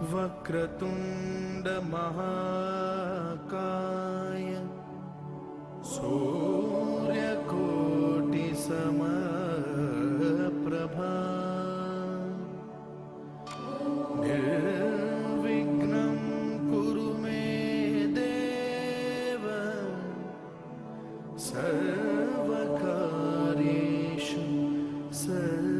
वक्रतुंड महाकाय सूर्यकोटि समप्रभा निर्विघ्नं कुरु मे देव सर्वकार्येषु सर्वदा।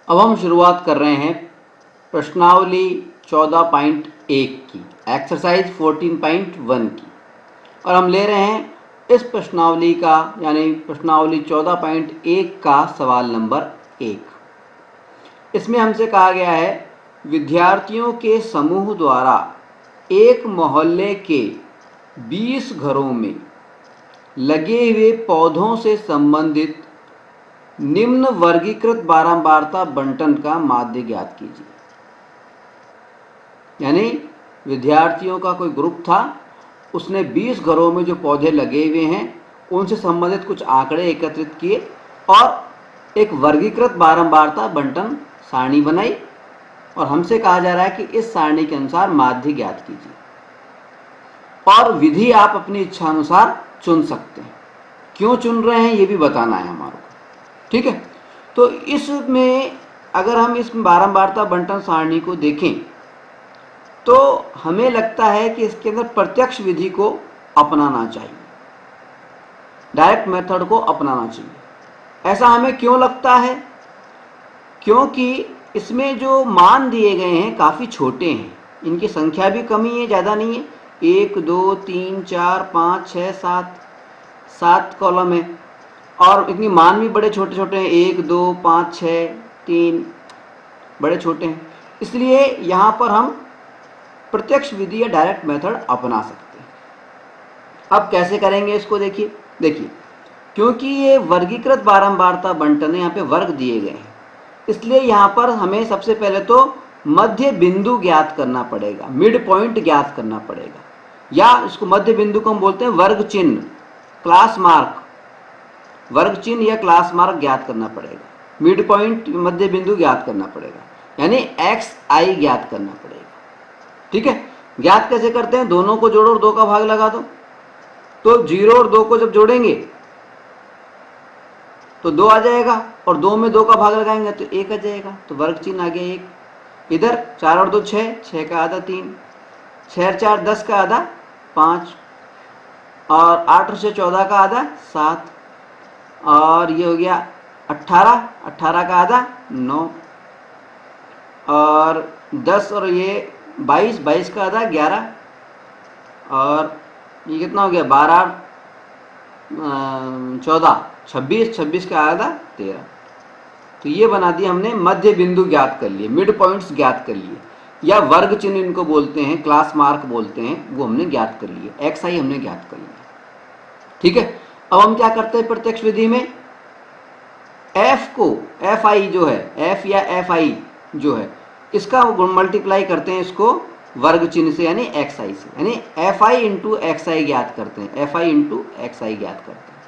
अब हम शुरुआत कर रहे हैं प्रश्नावली 14.1 की, एक्सरसाइज 14.1 की, और हम ले रहे हैं इस प्रश्नावली का यानी प्रश्नावली 14.1 का सवाल नंबर 1। इसमें हमसे कहा गया है विद्यार्थियों के समूह द्वारा एक मोहल्ले के 20 घरों में लगे हुए पौधों से संबंधित निम्न वर्गीकृत बारंबारता बंटन का माध्य ज्ञात कीजिए। यानी विद्यार्थियों का कोई ग्रुप था, उसने 20 घरों में जो पौधे लगे हुए हैं उनसे संबंधित कुछ आंकड़े एकत्रित किए और एक वर्गीकृत बारंबारता बंटन सारणी बनाई, और हमसे कहा जा रहा है कि इस सारणी के अनुसार माध्य ज्ञात कीजिए, और विधि आप अपनी इच्छा अनुसार चुन सकते हैं। क्यों चुन रहे हैं ये भी बताना है हमारे को, ठीक है। तो इसमें अगर हम इस बारंबारता बंटन सारणी को देखें तो हमें लगता है कि इसके अंदर प्रत्यक्ष विधि को अपनाना चाहिए, डायरेक्ट मेथड को अपनाना चाहिए। ऐसा हमें क्यों लगता है? क्योंकि इसमें जो मान दिए गए हैं काफ़ी छोटे हैं, इनकी संख्या भी कम ही है, ज़्यादा नहीं है। 1 2 3 4 5 6 7 कॉलम है, और इतनी मान भी बड़े छोटे छोटे हैं, 1 2 5 6 3 बड़े छोटे हैं। इसलिए यहाँ पर हम प्रत्यक्ष विधि या डायरेक्ट मेथड अपना सकते हैं। अब कैसे करेंगे इसको देखिए, क्योंकि ये वर्गीकृत बारंबारता बंटन है, यहाँ पे वर्ग दिए गए हैं, इसलिए यहाँ पर हमें सबसे पहले तो मध्य बिंदु ज्ञात करना पड़ेगा, मिड पॉइंट ज्ञात करना पड़ेगा, या इसको मध्य बिंदु को हम बोलते हैं वर्ग चिन्ह, क्लास मार्क, वर्ग चिन्ह या क्लास मार्क ज्ञात करना पड़ेगा। मिड पॉइंट मध्य बिंदु ज्ञात करना पड़ेगा, यानी xi ज्ञात करना पड़ेगा, ठीक है। ज्ञात कैसे करते हैं? दोनों को जोड़ो और 2 का भाग लगा दो। तो 0 और 2 को जब जोड़ेंगे तो 2 आ जाएगा, और 2 में 2 का भाग लगाएंगे तो 1 आ जाएगा, तो वर्ग चिन्ह आ गया 1। इधर 4 और 2 6, 6 का आधा 3, 6 और 4 10 का आधा 5, और 8 और 6 14 का आधा 7, और ये हो गया 18, 18 का आधा 9, और 10 और ये 22, 22 का आधा 11, और ये कितना हो गया 12, 14, 26, 26 का आधा 13। तो ये बना दिया हमने, मध्य बिंदु ज्ञात कर लिए, मिड पॉइंट्स ज्ञात कर लिए, या वर्ग चिन्ह इनको बोलते हैं, क्लास मार्क बोलते हैं, वो हमने ज्ञात कर लिए, एक्स आई हमने ज्ञात कर लिया। ठीक है, अब हम क्या करते हैं प्रत्यक्ष विधि में, एफ को, एफ आई जो है, एफ या एफ आई जो है, इसका मल्टीप्लाई करते हैं इसको वर्ग चिन्ह से, यानी एक्स आई से, यानी एफ आई इंटू एक्स आई ज्ञात करते हैं, एफ आई इंटू एक्स आई ज्ञात करते हैं।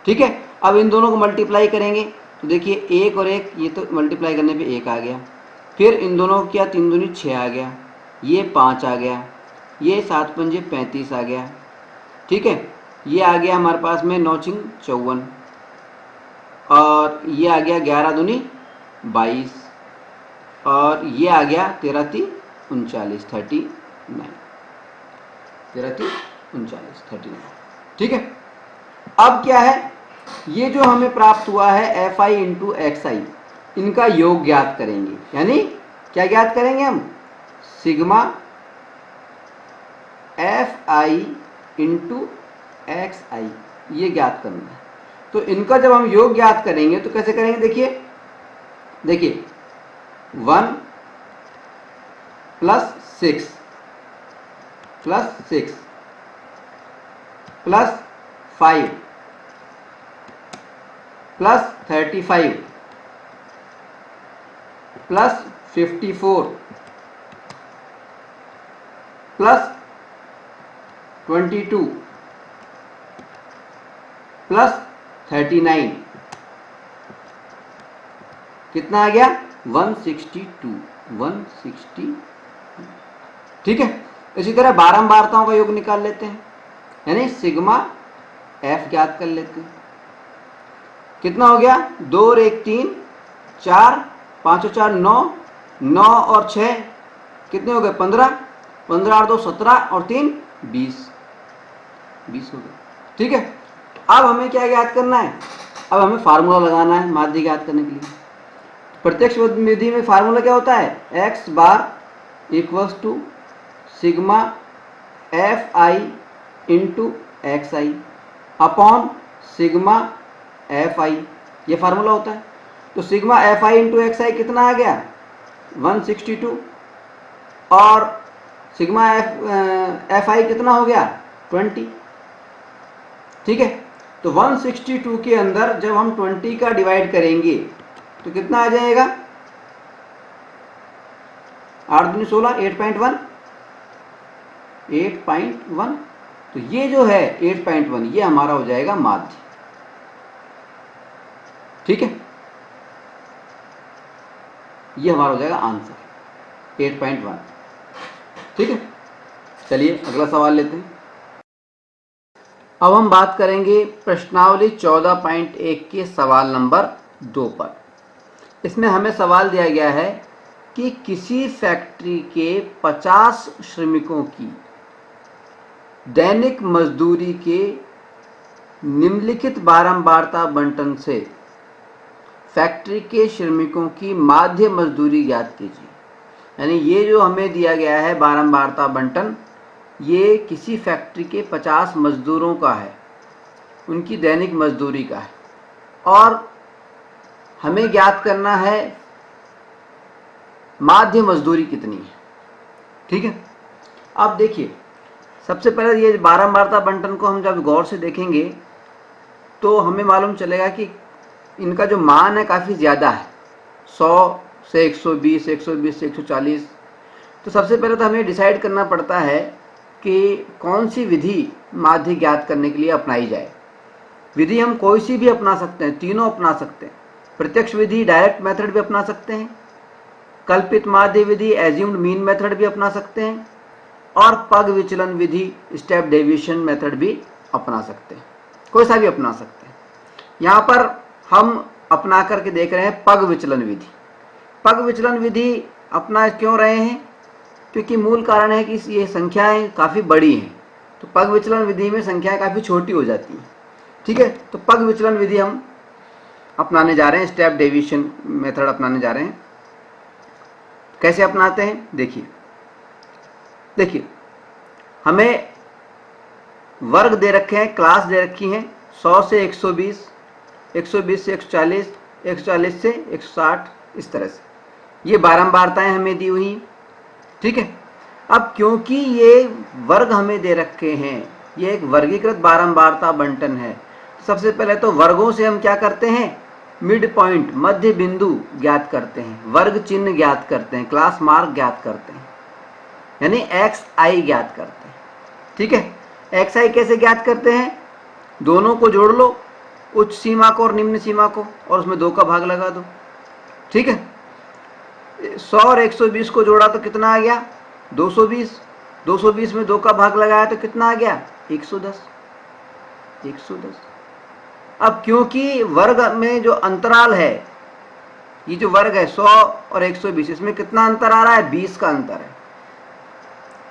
ठीक है, अब इन दोनों को मल्टीप्लाई करेंगे तो देखिए 1 और 1, ये तो मल्टीप्लाई करने पे 1 आ गया, फिर इन दोनों को किया 3 दूनी 6 आ गया, ये 5 आ गया, ये 7 पंजे 35 आ गया। ठीक है, ये आ गया हमारे पास में 9 चिंग 54, और ये आ गया 11 दूनी 22, और ये आ गया 13 ती 39, 39, 13 ती 39, 39। ठीक है, अब क्या है, ये जो हमें प्राप्त हुआ है F I into X I, इनका योग ज्ञात करेंगे, यानी क्या ज्ञात करेंगे हम, sigma F I into X I, ये ज्ञात करना है। तो इनका जब हम योग ज्ञात करेंगे तो कैसे करेंगे, देखिए देखिए 1 plus 6 plus 6 plus 5 plus 35 plus 54 plus 22 plus 39, कितना आ गया 162, 160। ठीक है, इसी तरह बारंबारताओं का योग निकाल लेते हैं, यानी सिग्मा एफ ज्ञात कर लेते हैं। कितना हो गया, 2 और 1 3, 4, 5 और 4 9, 9 और 6 कितने हो गए 15, 15 और 2 17, और 3 20, 20 हो गए। ठीक है, अब हमें क्या ज्ञात करना है, अब हमें फार्मूला लगाना है माध्य ज्ञात करने के लिए। प्रत्यक्ष विधि में फार्मूला क्या होता है, X bar equals to sigma F I into X I upon sigma F I, ये फार्मूला होता है। तो sigma F I into X I कितना आ गया 162, और सिग्मा एफ आई कितना हो गया 20। ठीक है, तो 162 के अंदर जब हम 20 का डिवाइड करेंगे तो कितना आ जाएगा, 8 दूनी 16, 8.1, 8.1। तो ये जो है 8.1, ये हमारा हो जाएगा माध्य। ठीक है, ये हमारा हो जाएगा आंसर 8.1। ठीक है, चलिए अगला सवाल लेते हैं। अब हम बात करेंगे प्रश्नावली 14.1 के सवाल नंबर 2 पर। इसमें हमें सवाल दिया गया है कि किसी फैक्ट्री के 50 श्रमिकों की दैनिक मजदूरी के निम्नलिखित बारंबारता बंटन से फैक्ट्री के श्रमिकों की माध्य मजदूरी ज्ञात कीजिए। यानी ये जो हमें दिया गया है बारंबारता बंटन, ये किसी फैक्ट्री के 50 मजदूरों का है, उनकी दैनिक मजदूरी का है, और हमें ज्ञात करना है माध्य मजदूरी कितनी है। ठीक है, अब देखिए सबसे पहले ये बारंबारता बंटन को हम जब गौर से देखेंगे तो हमें मालूम चलेगा कि इनका जो मान है काफ़ी ज़्यादा है, 100 से 120, 120 से 140। तो सबसे पहले तो हमें डिसाइड करना पड़ता है कि कौन सी विधि माध्य ज्ञात करने के लिए अपनाई जाए। विधि हम कोई सी भी अपना सकते हैं, तीनों अपना सकते हैं। प्रत्यक्ष विधि डायरेक्ट मेथड भी अपना सकते हैं, कल्पित माध्य विधि एज्यूम्ड मीन मेथड भी अपना सकते हैं, और पग विचलन विधि स्टेप डेविएशन मेथड भी अपना सकते हैं, कोई सा भी अपना सकते हैं। यहाँ पर हम अपना करके देख रहे हैं पग विचलन विधि। पग विचलन विधि अपना क्यों रहे हैं, क्योंकि मूल कारण है कि ये संख्याएं काफ़ी बड़ी हैं, तो पग विचलन विधि में संख्याएं काफ़ी छोटी हो जाती हैं। ठीक है, तो पग विचलन विधि हम अपनाने जा रहे हैं, स्टेप डेविएशन मेथड अपनाने जा रहे हैं। कैसे अपनाते हैं देखिए, हमें वर्ग दे रखे हैं, क्लास दे रखी हैं 100 से 120, 120 से 140, 140 से 160, इस तरह से ये बारंबारताएं हमें दी हुई। ठीक है, अब क्योंकि ये वर्ग हमें दे रखे हैं, ये एक वर्गीकृत बारंबारता बंटन है, सबसे पहले तो वर्गों से हम क्या करते हैं, मिड पॉइंट, मध्य बिंदु ज्ञात करते हैं, वर्ग चिन्ह ज्ञात करते हैं, क्लास मार्क ज्ञात करते हैं, यानी एक्स आई ज्ञात करते हैं। ठीक है, एक्स आई कैसे ज्ञात करते हैं, दोनों को जोड़ लो, उच्च सीमा को और निम्न सीमा को, और उसमें 2 का भाग लगा दो। ठीक है, 100 और 120 को जोड़ा तो कितना आ गया, 220, 220 में 2 का भाग लगाया तो कितना आ गया, 110। अब क्योंकि वर्ग में जो अंतराल है, ये जो वर्ग है 100 और 120, इसमें कितना अंतर आ रहा है, 20 का अंतर है।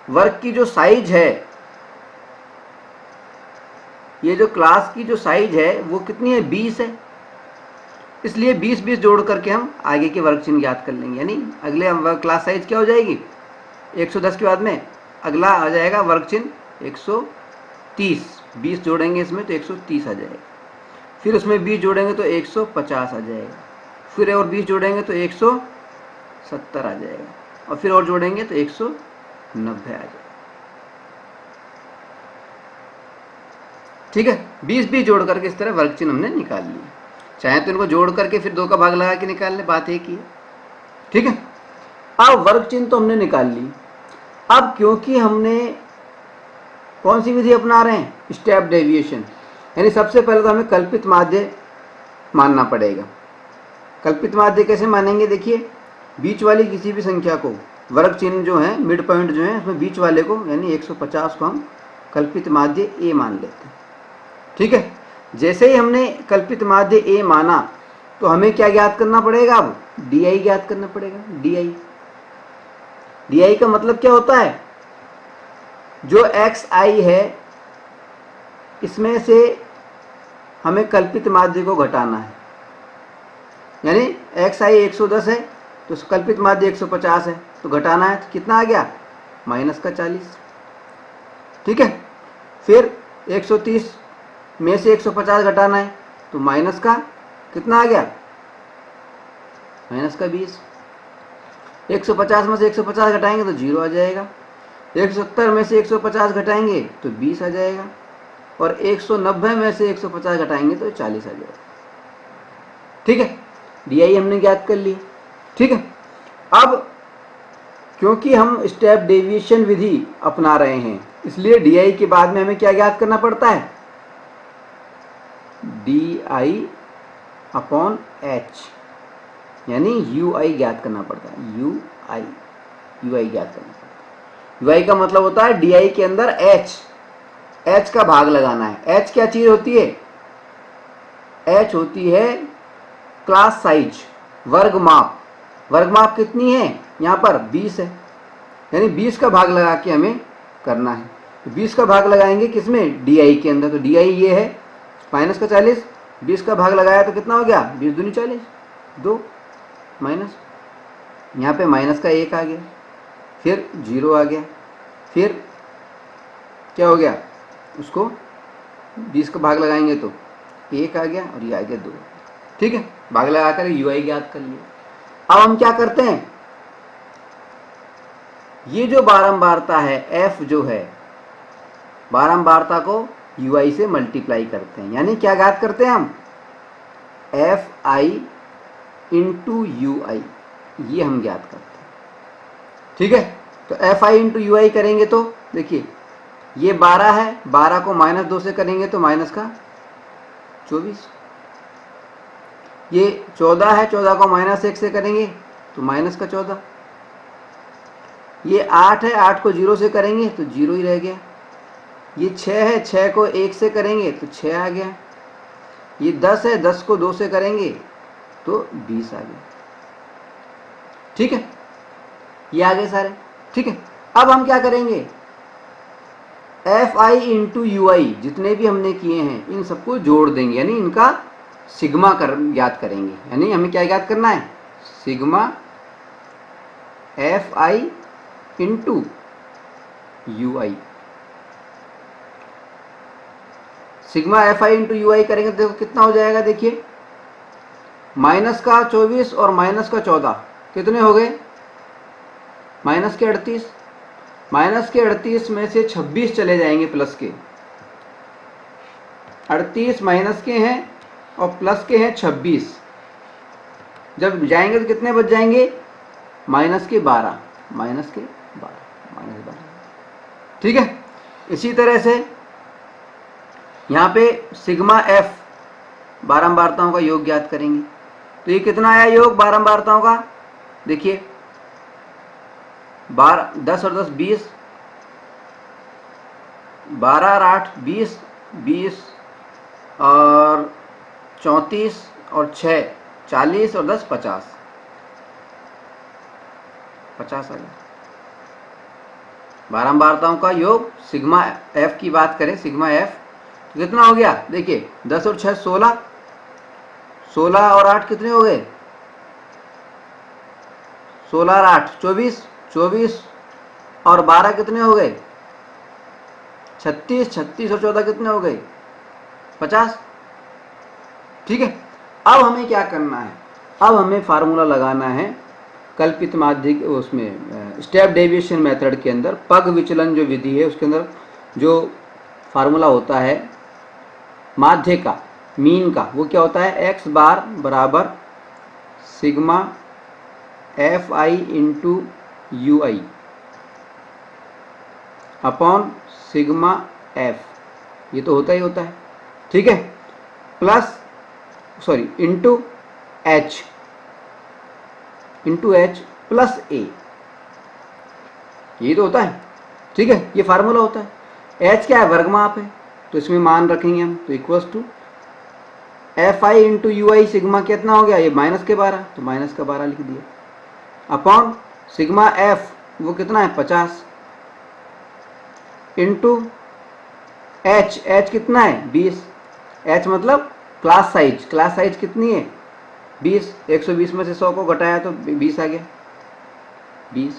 वर्ग की जो साइज है, ये जो क्लास की जो साइज है वो कितनी है, 20 है, इसलिए 20 जोड़ करके हम आगे के वर्ग चिन्ह ज्ञात कर लेंगे, यानी अगले क्लास साइज क्या हो जाएगी, 110 के बाद में अगला आ जाएगा वर्ग चिन्ह 130, 20 जोड़ेंगे इसमें तो 130 आ जाएगा, फिर उसमें 20 जोड़ेंगे तो 150 आ जाएगा, फिर और 20 जोड़ेंगे तो 170 आ जाएगा, और फिर और जोड़ेंगे तो 190 आ जाएगा। ठीक है, 20 जोड़ करके इस तरह वर्ग चिन्ह हमने निकाल लिए, चाहे तो इनको जोड़ करके फिर 2 का भाग लगा के निकाल ले, बात एक ही है। ठीक है, अब वर्ग चिन्ह तो हमने निकाल ली। अब क्योंकि हमने कौन सी विधि अपना रहे हैं, स्टेप डेविएशन, यानी सबसे पहले तो हमें कल्पित माध्य मानना पड़ेगा। कल्पित माध्य कैसे मानेंगे, देखिए बीच वाली किसी भी संख्या को, वर्ग चिन्ह जो है, मिड पॉइंट जो है, उसमें बीच वाले को यानी 150 को हम कल्पित माध्य ए मान लेते हैं। ठीक है, जैसे ही हमने कल्पित माध्य ए माना तो हमें क्या ज्ञात करना पड़ेगा, अब डी आई ज्ञात करना पड़ेगा। डी आई का मतलब क्या होता है, जो एक्स आई है इसमें से हमें कल्पित माध्य को घटाना है, यानी एक्स आई 110 है तो कल्पित माध्य 150 है, तो घटाना है, तो कितना आ गया, -40। ठीक है, फिर 130 में से 150 घटाना है, तो माइनस का कितना आ गया, -20। 150 में से 150 घटाएंगे तो 0 आ जाएगा, 170 में से 150 घटाएंगे तो 20 आ जाएगा, और 190 में से 150 घटाएंगे तो 40 आ जाएगा। ठीक है, डी आई हमने ज्ञात कर ली। ठीक है, अब क्योंकि हम स्टेप डेविएशन विधि अपना रहे हैं, इसलिए डी आई के बाद में हमें क्या ज्ञात करना पड़ता है, डी आई अपॉन एच, यानी यू आई ज्ञात करना पड़ता है, यू आई ज्ञात करना पड़ता है। यू आई का मतलब होता है डी आई के अंदर एच का भाग लगाना है। एच क्या चीज होती है, एच होती है क्लास साइज, वर्ग माप। वर्ग माप कितनी है, यहाँ पर 20 है, यानी 20 का भाग लगा के हमें करना है। तो 20 का भाग लगाएंगे किसमें, डी आई के अंदर, तो डी आई ये है -40, 20 का भाग लगाया तो कितना हो गया, 20 दूनी 40, 2 माइनस, यहाँ पे माइनस का 1 आ गया, फिर 0 आ गया, फिर क्या हो गया, उसको 20 का भाग लगाएंगे तो 1 आ गया, और ये आ गया 2। ठीक है, भाग लगाकर यू आई ज्ञात कर लिया। अब हम क्या करते हैं, ये जो बारंबारता है एफ जो है, बारंबारता को यू आई से मल्टीप्लाई करते हैं, यानी क्या ज्ञात करते हैं हम, F I into U I, ये हम ज्ञात करते हैं। ठीक है, तो F I into U I करेंगे तो देखिए ये 12 है, 12 को -2 से करेंगे तो माइनस का 24, ये 14 है, 14 को -1 से करेंगे तो माइनस का 14, ये 8 है, 8 को 0 से करेंगे तो 0 ही रह गया, ये 6 है, 6 को 1 से करेंगे तो 6 आ गया, ये 10 है, 10 को 2 से करेंगे तो 20 आ गया। ठीक है, ये आ गए सारे। ठीक है, अब हम क्या करेंगे, एफ आई इंटू यू आई जितने भी हमने किए हैं इन सबको जोड़ देंगे, यानी इनका सिग्मा ज्ञात करेंगे, यानी हमें क्या ज्ञात करना है, sigma F I into U I. Sigma F I into U I करेंगे तो देखो कितना हो जाएगा, देखिए माइनस का 24 और माइनस का 14 कितने हो गए, माइनस के 38। माइनस के 38 में से 26 चले जाएंगे प्लस के, 38 माइनस के हैं और प्लस के हैं 26। जब जाएंगे तो कितने बच जाएंगे, माइनस के 12, माइनस के 12, माइनस 12। ठीक है, इसी तरह से यहाँ पे सिग्मा एफ बारंबारताओं का योग ज्ञात करेंगे। तो ये कितना आया योग बारंबारताओं का, देखिए 10 और 10 20, 12 और 8 20, 20 और 34 और 6 40 और 10 50, 50 आ गया। बारंबारताओं का योग सिग्मा एफ की बात करें, सिग्मा एफ तो कितना हो गया, देखिए 10 और 6 16, 16 और 8 कितने हो गए, 16 और 8 24, 24 और 12 कितने हो गए, 36, 36 और 14 कितने हो गए, 50। ठीक है, अब हमें क्या करना है, अब हमें फार्मूला लगाना है कल्पित माध्य उसमें स्टेप डेविएशन मेथड के अंदर पग विचलन जो विधि है उसके अंदर जो फार्मूला होता है माध्य का, मीन का, वो क्या होता है, एक्स बार बराबर sigma F I into U I upon sigma F, ये तो होता ही होता है। ठीक है, plus sorry into H plus A, ये तो होता है। ठीक है, ये फार्मूला होता है। एच क्या है, वर्गमाप है, तो इसमें मान रखेंगे हम, तो equals to F I into U I, sigma कितना हो गया, ये माइनस के 12, तो माइनस का 12 लिख दिया, अपॉन सिग्मा एफ वो कितना है 50, इंटू एच कितना है 20, एच मतलब क्लास साइज कितनी है 20, 120 में से 100 को घटाया तो 20 आ गया, 20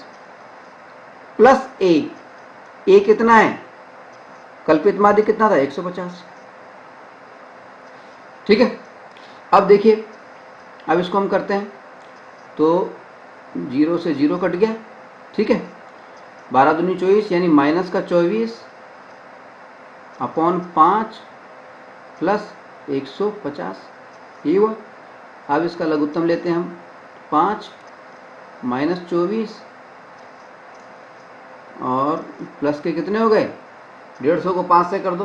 प्लस ए कितना है, कल्पित माध्य कितना था 150। ठीक है, अब देखिए, अब इसको हम करते हैं तो 0 से 0 कट गया। ठीक है, 12 दूनी 24 यानी माइनस का 24 अपॉन 5 प्लस 150, ये हुआ। अब इसका लघुत्तम लेते हैं हम, 5 माइनस 24 और प्लस के कितने हो गए, 150 को 5 से कर दो,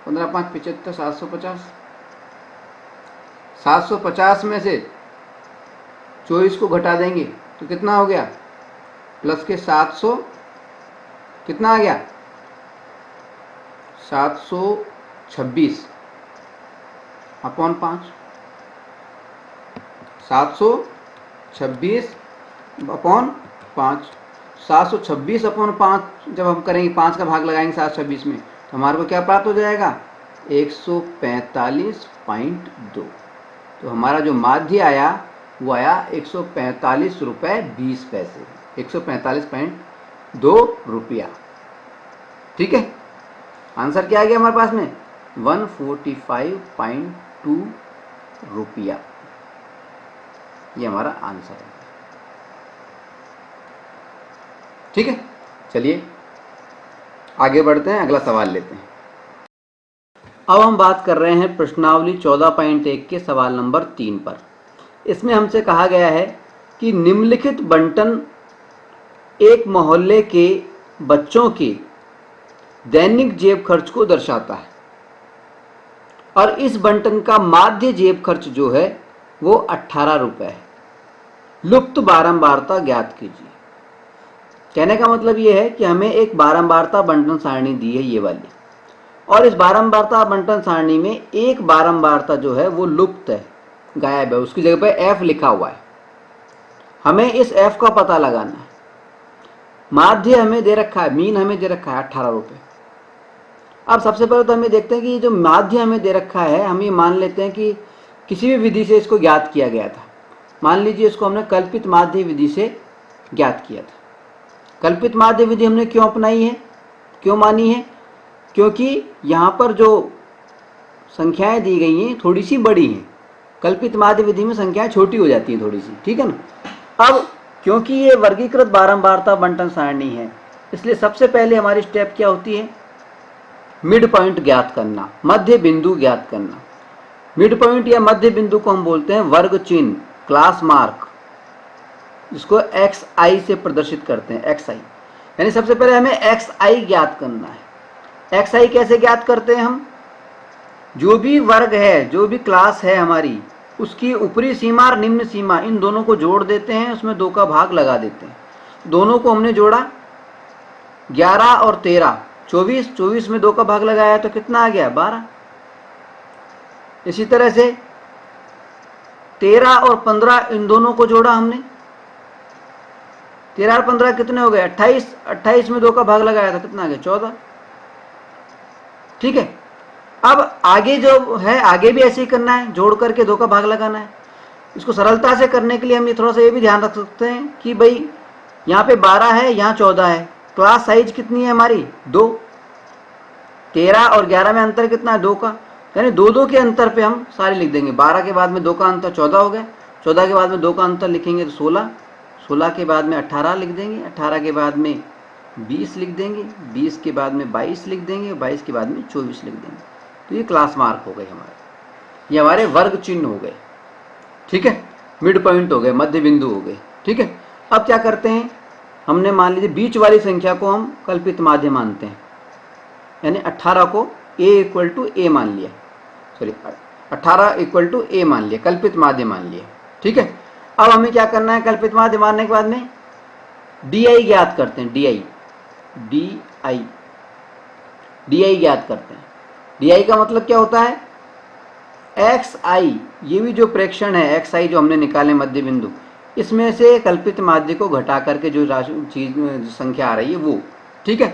15 5 75, 750, 750 में से 24 को घटा देंगे तो कितना हो गया, प्लस के 700 कितना आ गया 726 अपॉन 5, 726 अपॉन 5, 726 अपॉन 5 जब हम करेंगे, 5 का भाग लगाएंगे 726 में तो हमारे को क्या प्राप्त हो जाएगा 145.2। तो हमारा जो माध्य आया वो आया 145 रुपये 20 पैसे, 145.2 रुपया। ठीक है, आंसर क्या आ गया हमारे पास में 145.2 रुपया, ये हमारा आंसर है। ठीक है, चलिए आगे बढ़ते हैं, अगला सवाल लेते हैं। अब हम बात कर रहे हैं प्रश्नावली 14.1 के सवाल नंबर 3 पर। इसमें हमसे कहा गया है कि निम्नलिखित बंटन एक मोहल्ले के बच्चों के दैनिक जेब खर्च को दर्शाता है और इस बंटन का माध्य जेब खर्च जो है वो 18 रुपये है। लुप्त बारंबारता ज्ञात कीजिए। कहने का मतलब ये है कि हमें एक बारंबारता बंटन सारणी दी है ये वाली, और इस बारंबारता बंटन सारणी में एक बारंबारता जो है वो लुप्त है, गायब है, उसकी जगह पे एफ लिखा हुआ है। हमें इस एफ का पता लगाना है। माध्य हमें दे रखा है, मीन हमें दे रखा है 18 रुपये। अब सबसे पहले तो हमें देखते हैं कि जो माध्य हमें दे रखा है, हम ये मान लेते हैं कि किसी भी विधि से इसको ज्ञात किया गया था। मान लीजिए इसको हमने कल्पित माध्य विधि से ज्ञात किया था। कल्पित माध्य विधि हमने क्यों अपनाई है, क्यों मानी है? क्योंकि यहाँ पर जो संख्याएं दी गई हैं थोड़ी सी बड़ी हैं। कल्पित माध्य विधि में संख्याएं छोटी हो जाती हैं थोड़ी सी, ठीक है ना। अब क्योंकि ये वर्गीकृत बारंबारता बंटन सारणी है, इसलिए सबसे पहले हमारी स्टेप क्या होती है? मिड पॉइंट ज्ञात करना, मध्य बिंदु ज्ञात करना। मिड पॉइंट या मध्य बिंदु को हम बोलते हैं वर्ग चिन्ह, क्लास मार्क, जिसको एक्स आई से प्रदर्शित करते हैं, एक्स आई। यानी सबसे पहले हमें एक्स आई ज्ञात करना है। एक्स आई कैसे ज्ञात करते हैं हम? जो भी वर्ग है, जो भी क्लास है हमारी, उसकी ऊपरी सीमा और निम्न सीमा, इन दोनों को जोड़ देते हैं, उसमें 2 का भाग लगा देते हैं। दोनों को हमने जोड़ा, 11 और 13, 24, 24 में 2 का भाग लगाया तो कितना आ गया? 12। इसी तरह से 13 और 15, इन दोनों को जोड़ा हमने, 13 और 15 कितने हो गए? 28, 28 में 2 का भाग लगाया था, कितना आ गया? 14। ठीक है। अब आगे जो है, आगे भी ऐसे ही करना है, जोड़ करके 2 का भाग लगाना है। इसको सरलता से करने के लिए हम थोड़ा सा ये भी ध्यान रख सकते हैं कि भाई यहाँ पे 12 है, यहाँ 14 है, क्लास साइज कितनी है हमारी? 2। 13 और 11 में अंतर कितना है? 2 का। यानी 2 के अंतर पे हम सारे लिख देंगे। 12 के बाद में 2 का अंतर 14 हो गया, 14 के बाद में 2 का अंतर लिखेंगे तो 16, 16 के बाद में 18 लिख देंगे, 18 के बाद में 20 लिख देंगे, 20 के बाद में 22 लिख देंगे, 22 के बाद में 24 लिख देंगे। तो ये क्लास मार्क हो गए हमारे, ये हमारे वर्ग चिन्ह हो गए। ठीक है, मिड पॉइंट हो गए, मध्य बिंदु हो गए। ठीक है। अब क्या करते हैं, हमने मान लीजिए बीच वाली संख्या को हम कल्पित माध्य मानते हैं, यानी 18 को a इक्वल टू ए मान लिया, सॉरी 18 इक्वल टू ए मान लिया, कल्पित माध्य मान लिया। ठीक है। अब हमें क्या करना है, कल्पित माध्य मानने के बाद में डी ज्ञात करते हैं, डी ज्ञात करते हैं। डी का मतलब क्या होता है? एक्स आई, ये भी जो प्रेक्षण है एक्स आई जो हमने निकाले मध्य बिंदु, इसमें से कल्पित माध्य को घटा करके जो राशि चीज संख्या आ रही है वो। ठीक है।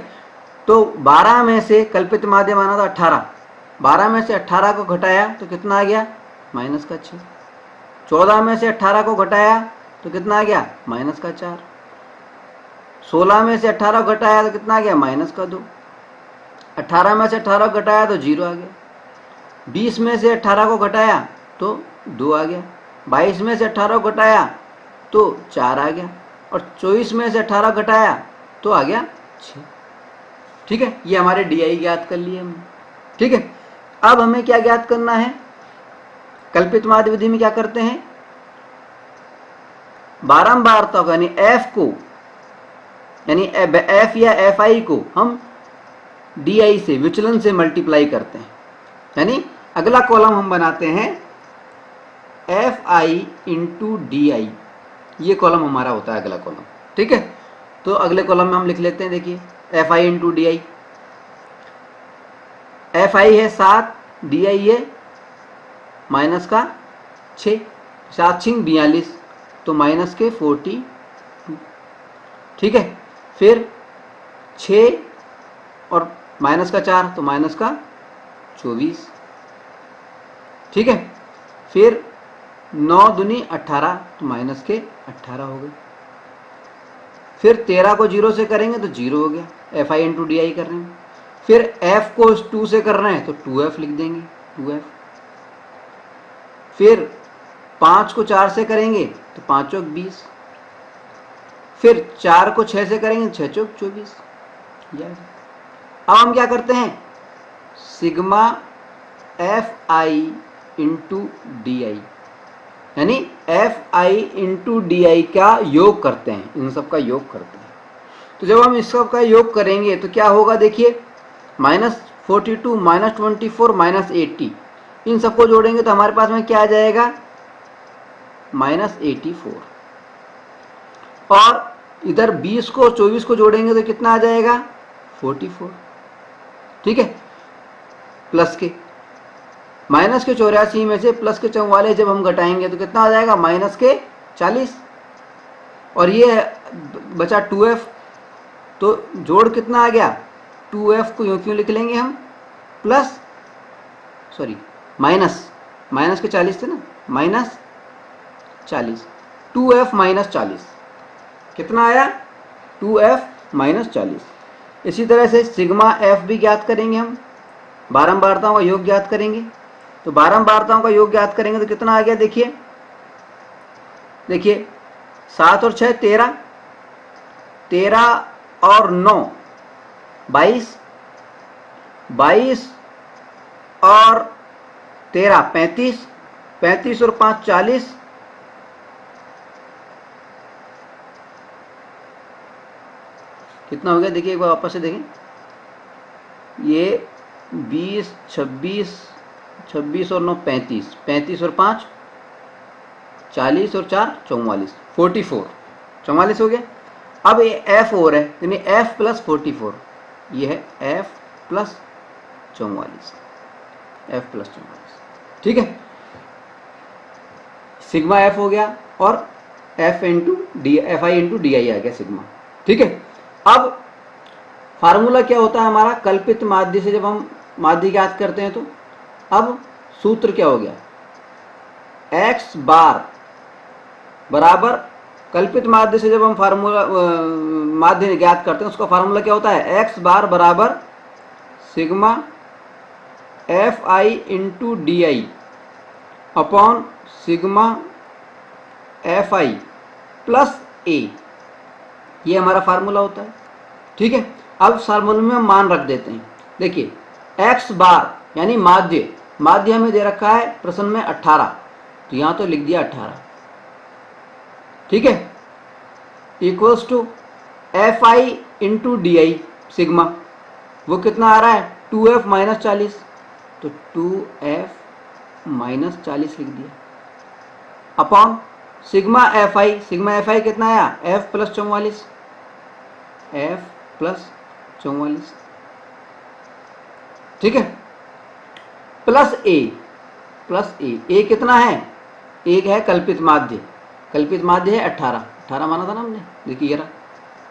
तो 12 में से कल्पित माध्य माना था 18, 12 में से 18 को घटाया तो कितना आ गया? -6। 14 में से 18 को घटाया तो कितना आ गया? -4। 16 में से 18 को घटाया तो कितना आ गया? -2। 18 में से 18 को घटाया तो 0 आ गया। 20 में से 18 को घटाया तो 2 आ गया। 22 में से 18 को घटाया तो 4 आ गया, और 24 में से 18 घटाया तो आ गया 6। ठीक है, ये हमारे डी ज्ञात कर लिए हमने। ठीक है। अब हमें क्या ज्ञात करना है, कल्पित माध्य विधि में क्या करते हैं, बारंबारता को, यानी एफ को, यानी एफ या एफ आई को हम डी आई से, विचलन से मल्टीप्लाई करते हैं। यानी अगला कॉलम हम बनाते हैं एफ आई इंटू डी आई, ये कॉलम हमारा होता है अगला कॉलम। ठीक है। तो अगले कॉलम में हम लिख लेते हैं, देखिए F I into D I. F I है 7, डी आई है -6, 7 6 42, तो -42। ठीक है। फिर 6 और -4 तो -24। ठीक है। फिर 9 दूनी 18 तो -18 हो गए। फिर 13 को 0 से करेंगे तो 0 हो गया, एफ आई इंटू डी आई कर रहे हैं। फिर f को 2 से कर रहे हैं तो 2f लिख देंगे, 2f। फिर 5 को 4 से करेंगे तो 5 चौक 20। फिर 4 को 6 से करेंगे 6 चौक 24। अब हम क्या करते हैं, sigma F I into D I, यानी F I into D I का योग करते हैं, इन सब का योग करते हैं। तो जब हम इस सब का योग करेंगे तो क्या होगा, देखिए -42, -24, -80, इन सबको जोड़ेंगे तो हमारे पास में क्या आ जाएगा, -84। और इधर 20 को 24 को जोड़ेंगे तो कितना आ जाएगा, 44। ठीक है। प्लस के -84 में से +44 जब हम घटाएंगे तो कितना आ जाएगा, -40। और ये बचा 2f, तो जोड़ कितना आ गया, 2f को यूं क्यों लिख लेंगे हम, माइनस माइनस के 40 थे ना, -40, 2f - 40 कितना आया, 2f - 40। इसी तरह से सिग्मा f भी ज्ञात करेंगे हम, बारंबारताओं का योग ज्ञात करेंगे। तो बारंबारताओं का योग ज्ञात करेंगे तो कितना आ गया, देखिए 7 और 6 13, 13 और 9 22, 22 और 13 35, 35 और 5 40, कितना हो गया देखिए, एक बार वापस से देखें, ये 20 26 26 और 9 35, 35 और 5 40 और 4 44, 44, 44 हो गया। अब ये f और है, यानी f + 44, ये है f + 44, f + 44, ठीक है। सिग्मा f हो गया और f into D, F I into D I आ गया सिग्मा, ठीक है। अब फार्मूला क्या होता है हमारा, कल्पित माध्य से जब हम माध्य ज्ञात करते हैं तो अब सूत्र क्या हो गया, x बार बराबर, कल्पित माध्य से जब हम फार्मूला माध्य ज्ञात करते हैं उसका फार्मूला क्या होता है, x बार बराबर sigma F I into D I upon sigma F I plus A, ये हमारा फार्मूला होता है, ठीक है। अब फार्मूले में हम मान रख देते हैं, देखिए x बार यानी माध्य, माध्य हमें दे रखा है प्रश्न में 18, तो यहाँ तो लिख दिया 18, ठीक है, equals to F I into D I sigma, वो कितना आ रहा है 2f - 40, तो 2f - 40 लिख दिया अपॉन सिग्मा एफ आई, सिग्मा एफ आई कितना आया f + 44, f + 44, ठीक है, प्लस ए कितना है, एक है कल्पित माध्य, कल्पित माध्य है 18 माना था ना हमने, देखिए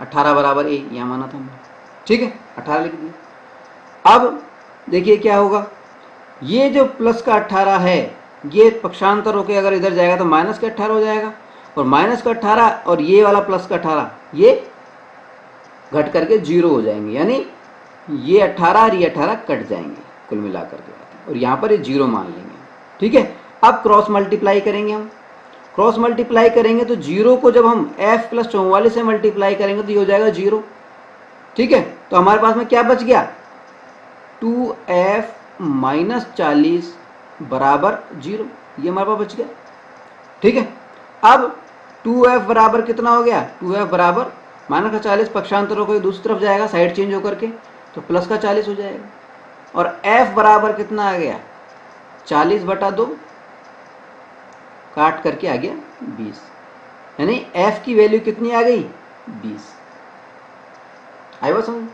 18 बराबर ए, यहाँ माना था हमने, ठीक है, 18 लिख दिया। अब देखिए क्या होगा, ये जो प्लस का 18 है ये पक्षांतर होकर अगर इधर जाएगा तो माइनस का 18 हो जाएगा, और माइनस का 18 और ये वाला प्लस का 18 ये घट करके 0 हो जाएंगे, यानी ये 18 और ये 18 कट जाएंगे कुल मिलाकर के, और यहाँ पर ये 0 मान लेंगे, ठीक है। अब क्रॉस मल्टीप्लाई करेंगे हम, क्रॉस मल्टीप्लाई करेंगे तो 0 को जब हम f + 44 से मल्टीप्लाई करेंगे तो ये हो जाएगा 0, ठीक है। तो हमारे पास में क्या बच गया, 2f - 40 बराबर 0, ये हमारे पास बच गया, ठीक है। अब 2f बराबर कितना हो गया, 2f बराबर -40 पक्षांतर होकर दूसरी तरफ जाएगा साइड चेंज होकर के, तो प्लस का 40 हो जाएगा, और f बराबर कितना आ गया 40/2, काट करके आ गया 20, यानी f की वैल्यू कितनी आ गई 20, आई बात समझ,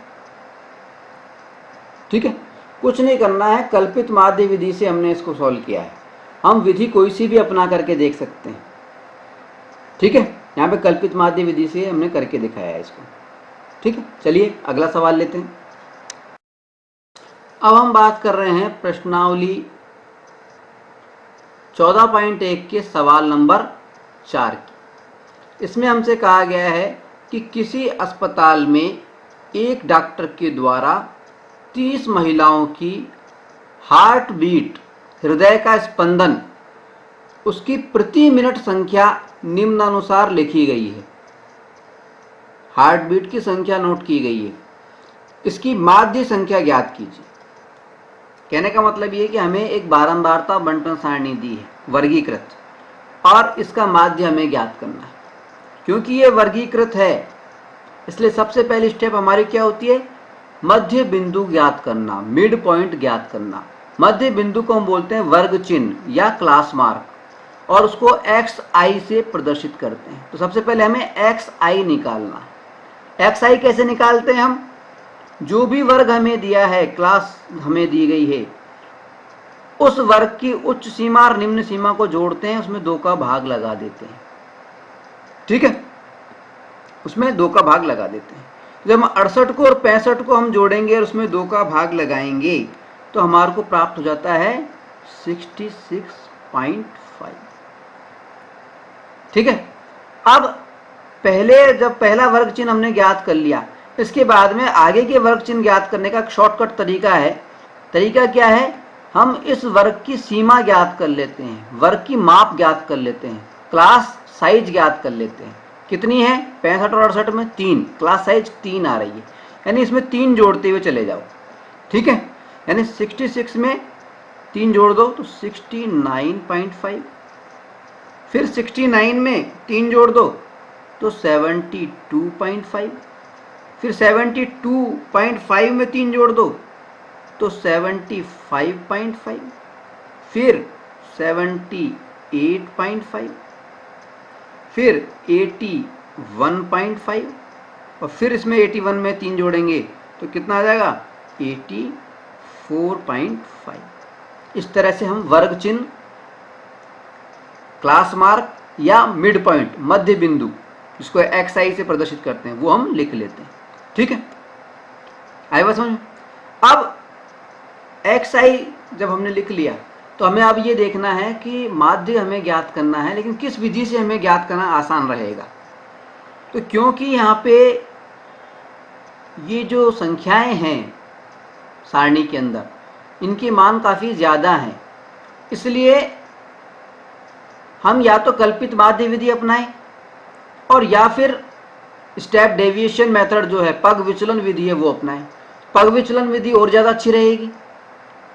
ठीक है। कुछ नहीं करना है, कल्पित माध्य विधि से हमने इसको सॉल्व किया है, हम विधि कोई सी भी अपना करके देख सकते हैं, ठीक है। यहाँ पे कल्पित माध्य विधि से हमने करके दिखाया है इसको, ठीक है। चलिए अगला सवाल लेते हैं। अब हम बात कर रहे हैं प्रश्नावली 14.1 के सवाल नंबर 4 की। इसमें हमसे कहा गया है कि किसी अस्पताल में एक डॉक्टर के द्वारा 30 महिलाओं की हार्ट बीट, हृदय का स्पंदन, उसकी प्रति मिनट संख्या निम्नानुसार लिखी गई है, हार्ट बीट की संख्या नोट की गई है, इसकी माध्य संख्या ज्ञात कीजिए। कहने का मतलब ये कि हमें एक बारंबारता बंटन सारणी दी है वर्गीकृत, और इसका माध्य हमें ज्ञात करना है। क्योंकि ये वर्गीकृत है इसलिए सबसे पहली स्टेप हमारी क्या होती है, मध्य बिंदु ज्ञात करना, मिड पॉइंट ज्ञात करना। मध्य बिंदु को हम बोलते हैं वर्ग चिन्ह या क्लास मार्क, और उसको xi से प्रदर्शित करते हैं। तो सबसे पहले हमें xi निकालना है। xi कैसे निकालते हैं हम, जो भी वर्ग हमें दिया है, क्लास हमें दी गई है, उस वर्ग की उच्च सीमा और निम्न सीमा को जोड़ते हैं, उसमें 2 का भाग लगा देते हैं, ठीक है, उसमें 2 का भाग लगा देते हैं। जब हम 68 को और 65 को हम जोड़ेंगे और उसमें 2 का भाग लगाएंगे तो हमारे को प्राप्त हो जाता है 0.5। ठीक है, अब पहले जब पहला वर्ग चिन्ह हमने ज्ञात कर लिया, इसके बाद में आगे के वर्ग चिन्ह ज्ञात करने का शॉर्टकट तरीका है। तरीका क्या है, हम इस वर्ग की सीमा ज्ञात कर लेते हैं, वर्ग की माप ज्ञात कर लेते हैं, क्लास साइज ज्ञात कर लेते हैं। कितनी है, 65 और 68 में 3, क्लास साइज 3 आ रही है, यानी इसमें 3 जोड़ते हुए चले जाओ। ठीक है, यानी 66 में 3 जोड़ दो तो 69.5, फिर 69 में 3 जोड़ दो तो 72.5, फिर 72.5 में 3 जोड़ दो तो 75.5, फिर 78.5, फिर 81.5, और फिर इसमें 81 में 3 जोड़ेंगे तो कितना आ जाएगा, 84.5। इस तरह से हम वर्ग चिन्ह, क्लास मार्क या मिड पॉइंट, मध्य बिंदु, जिसको XI से प्रदर्शित करते हैं, वो हम लिख लेते हैं। ठीक है, आई बात समझ। अब XI जब हमने लिख लिया तो हमें अब ये देखना है कि माध्य हमें ज्ञात करना है, लेकिन किस विधि से हमें ज्ञात करना आसान रहेगा। तो क्योंकि यहाँ पे ये जो संख्याएं हैं सारणी के अंदर, इनके मान काफ़ी ज़्यादा हैं, इसलिए हम या तो कल्पित माध्य विधि अपनाएं और या फिर स्टेप डेविएशन मेथड जो है, पग विचलन विधि है, वो अपनाएं। पग विचलन विधि और ज़्यादा अच्छी रहेगी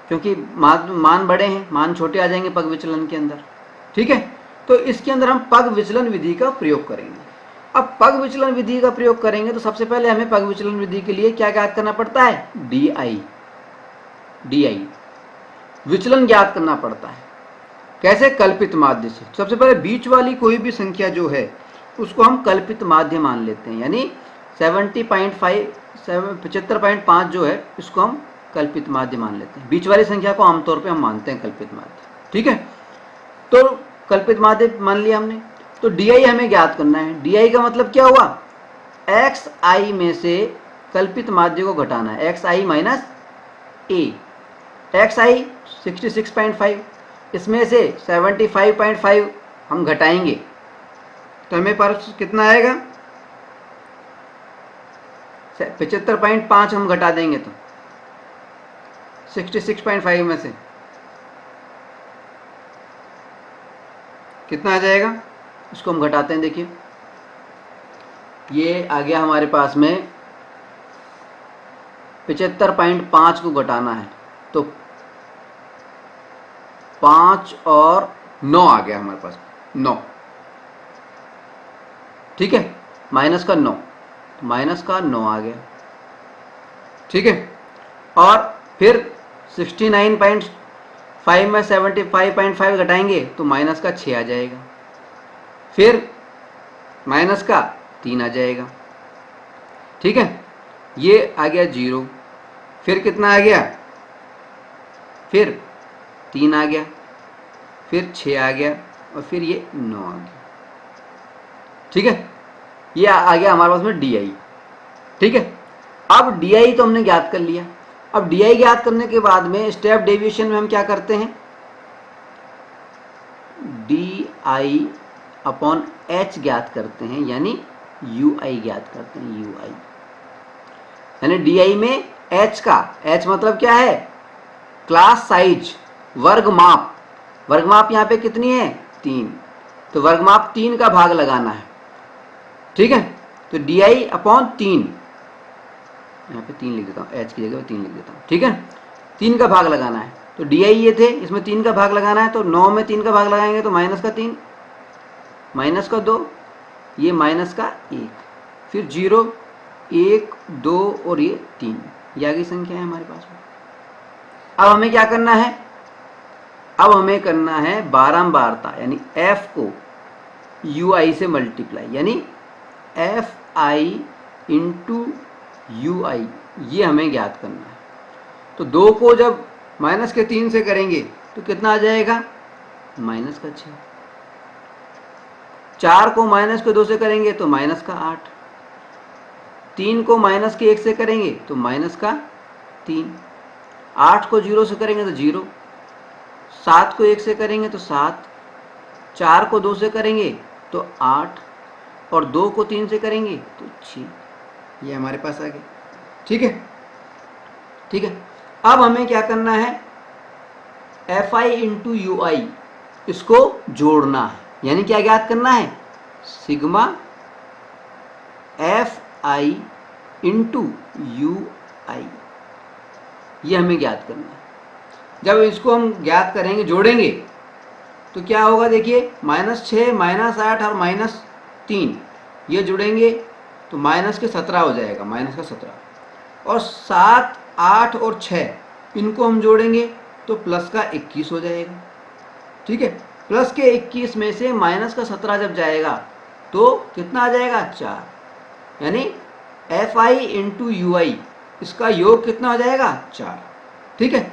क्योंकि मान बड़े हैं, मान छोटे आ जाएंगे पग विचलन के अंदर। ठीक है, तो इसके अंदर हम पग विचलन विधि का प्रयोग करेंगे। अब पग विचलन विधि का प्रयोग करेंगे तो सबसे पहले हमें पग विचलन विधि के लिए क्या ज्ञात करना पड़ता है, DI विचलन ज्ञात करना पड़ता है। कैसे, कल्पित माध्य से। सबसे पहले बीच वाली कोई भी संख्या जो है उसको हम कल्पित माध्य मान लेते हैं, यानी 75.5 जो है इसको हम कल्पित माध्य मान लेते हैं। बीच वाली संख्या को आमतौर पे हम मानते हैं कल्पित माध्य। ठीक है, तो कल्पित माध्य मान लिया हमने, तो DI हमें ज्ञात करना है। DI का मतलब क्या हुआ, XI में से कल्पित माध्य को घटाना है, XI माइनस A। XI 66.5, इसमें से 75.5 हम घटाएंगे तो हमें पास कितना आएगा, 75.5 हम घटा देंगे तो 66.5 में से कितना आ जाएगा, इसको हम घटाते हैं। देखिए ये आ गया हमारे पास में 75.5 को घटाना है तो 5 और 9 आ गया हमारे पास, 9। ठीक है, माइनस का 9, तो माइनस का 9 आ गया। ठीक है, और फिर 69.5 में 75.5 घटाएंगे तो माइनस का 6 आ जाएगा, फिर माइनस का 3 आ जाएगा। ठीक है, ये आ गया 0, फिर कितना आ गया, फिर 3 आ गया, फिर 6 आ गया, और फिर ये 9 आ गया। ठीक है, ये आ गया हमारे पास में DI। ठीक है, अब DI तो हमने ज्ञात कर लिया। अब DI ज्ञात करने के बाद में स्टेप डेविएशन में हम क्या करते हैं, DI अपॉन H ज्ञात करते हैं, यानी UI ज्ञात करते हैं, UI यानी DI में H का, H मतलब क्या है, क्लास साइज, वर्ग माप। वर्ग माप यहाँ पे कितनी है, 3, तो वर्ग माप 3 का भाग लगाना है। ठीक है, तो DI अपॉन 3, यहाँ पे 3 लिख देता हूँ, H की जगह 3 लिख देता हूँ। ठीक है, 3 का भाग लगाना है, तो DI ये थे, इसमें 3 का भाग लगाना है, तो 9 में 3 का भाग लगाएंगे तो माइनस का 3, माइनस का 2, ये माइनस का 1, फिर 0, 1, 2 और ये 3, ये आ गई संख्या है हमारे पास में। अब हमें क्या करना है, अब हमें करना है बारंबारता, यानी F को UI से मल्टीप्लाई, यानी FI इंटू UI, ये हमें ज्ञात करना है। तो 2 को जब माइनस के 3 से करेंगे तो कितना आ जाएगा, माइनस का 6। 4 को माइनस के 2 से करेंगे तो माइनस का 8। 3 को माइनस के 1 से करेंगे तो माइनस का 3। 8 को 0 से करेंगे तो 0। 7 को 1 से करेंगे तो 7, 4 को 2 से करेंगे तो 8 और 2 को 3 से करेंगे तो 6। ये हमारे पास आ गया। ठीक है, ठीक है। अब हमें क्या करना है, Fi इंटू यू आई इसको जोड़ना है, यानी क्या ज्ञात करना है, sigma Fi into U I, ये हमें ज्ञात करना है। जब इसको हम ज्ञात करेंगे, जोड़ेंगे, तो क्या होगा, देखिए -6 -8 और -3 ये जुड़ेंगे तो माइनस के 17 हो जाएगा, माइनस का 17। और 7, 8 और 6 इनको हम जोड़ेंगे तो प्लस का 21 हो जाएगा। ठीक है, प्लस के 21 में से माइनस का 17 जब जाएगा तो कितना आ जाएगा, 4। यानी Fi इंटू यू आई इसका योग कितना हो जाएगा, 4। ठीक है,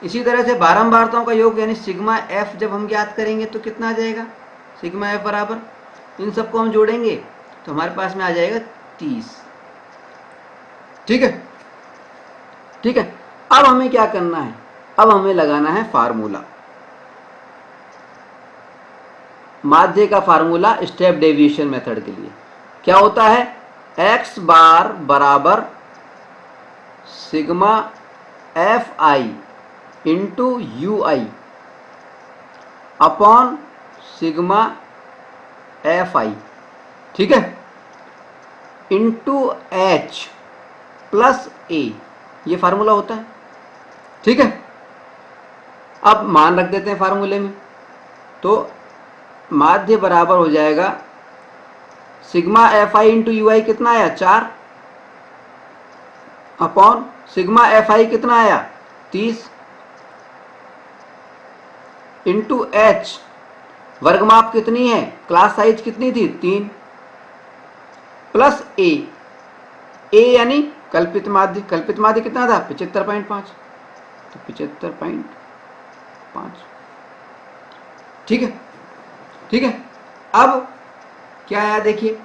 इसी तरह से बारंबारताओं का योग यानी सिग्मा F जब हम ज्ञात करेंगे तो कितना आ जाएगा, सिग्मा F बराबर, इन सबको हम जोड़ेंगे तो हमारे पास में आ जाएगा 30। ठीक है, ठीक है। अब हमें क्या करना है, अब हमें लगाना है फार्मूला, माध्य का फार्मूला स्टेप डेविएशन मेथड के लिए। क्या होता है, x बार बराबर sigma Fi into U I upon sigma Fi, ठीक है, इंटू H प्लस A, ये फार्मूला होता है। ठीक है, अब मान रख देते हैं फार्मूले में, तो माध्य बराबर हो जाएगा sigma Fi into U I कितना आया, 4 अपॉन सिग्मा Fi कितना आया, 30 इंटू H, वर्गमाप कितनी है, क्लास साइज कितनी थी, 3, प्लस A, A यानी कल्पित माध्य, कल्पित माध्य कितना था, 75.5, तो 75.5। ठीक है, ठीक है। अब क्या आया, देखिए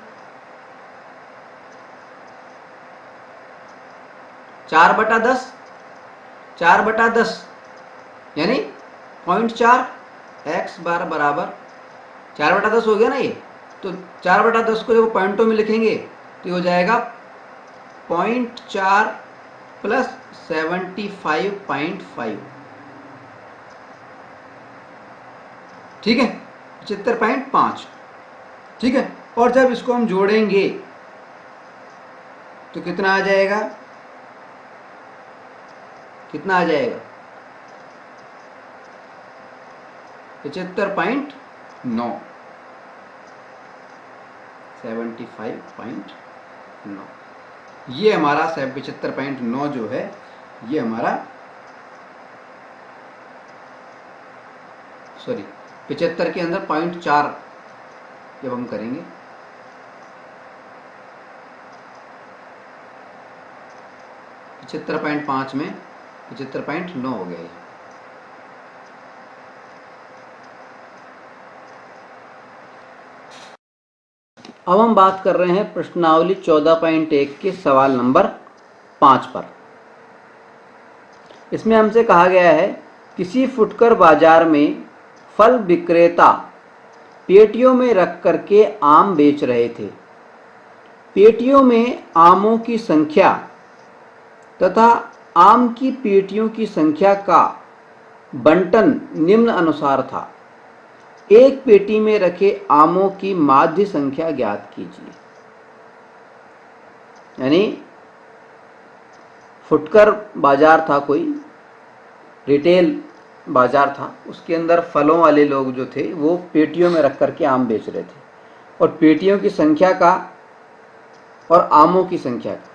4/10, 4/10 यानी 0.4, x बार बराबर 4/10 हो गया ना ये, तो 4/10 को जब पॉइंटों में लिखेंगे तो ये हो जाएगा 0.4 प्लस 75.5। ठीक है, 75.5। ठीक है, और जब इसको हम जोड़ेंगे तो कितना आ जाएगा, कितना आ जाएगा, 75.9, 75.9, ये हमारा 75.9 जो है, ये हमारा, सॉरी 75 के अंदर 0.4 जब हम करेंगे, तो 75.5 में 75.9 हो गया। अब हम बात कर रहे हैं प्रश्नावली 14.1 के सवाल नंबर 5 पर। इसमें हमसे कहा गया है, किसी फुटकर बाजार में फल विक्रेता पेटियों में रख करके आम बेच रहे थे। पेटियों में आमों की संख्या तथा आम की पेटियों की संख्या का बंटन निम्न अनुसार था। एक पेटी में रखे आमों की माध्य संख्या ज्ञात कीजिए। यानी फुटकर बाजार था, कोई रिटेल बाजार था, उसके अंदर फलों वाले लोग जो थे वो पेटियों में रख करके आम बेच रहे थे, और पेटियों की संख्या का और आमों की संख्या का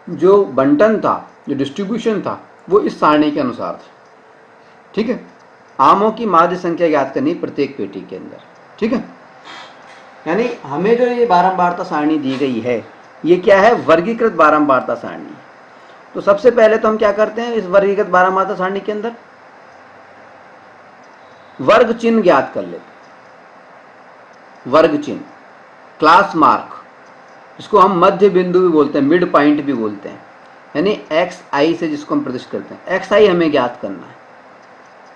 जो बंटन था, जो डिस्ट्रीब्यूशन था, वो इस सारणी के अनुसार था। ठीक है, आमों की माध्य संख्या ज्ञात करनी प्रत्येक पेटी के अंदर। ठीक है, यानी हमें जो ये बारंबारता सारणी दी गई है, ये क्या है, वर्गीकृत बारंबारता सारणी। तो सबसे पहले तो हम क्या करते हैं, इस वर्गीकृत बारंबारता सारणी के अंदर वर्ग चिन्ह ज्ञात कर लेते। वर्ग चिन्ह, क्लास मार्क, इसको हम मध्य बिंदु भी बोलते हैं, मिड पॉइंट भी बोलते हैं, यानी एक्स आई से जिसको हम प्रदर्शित करते हैं, एक्स आई हमें ज्ञात करना है।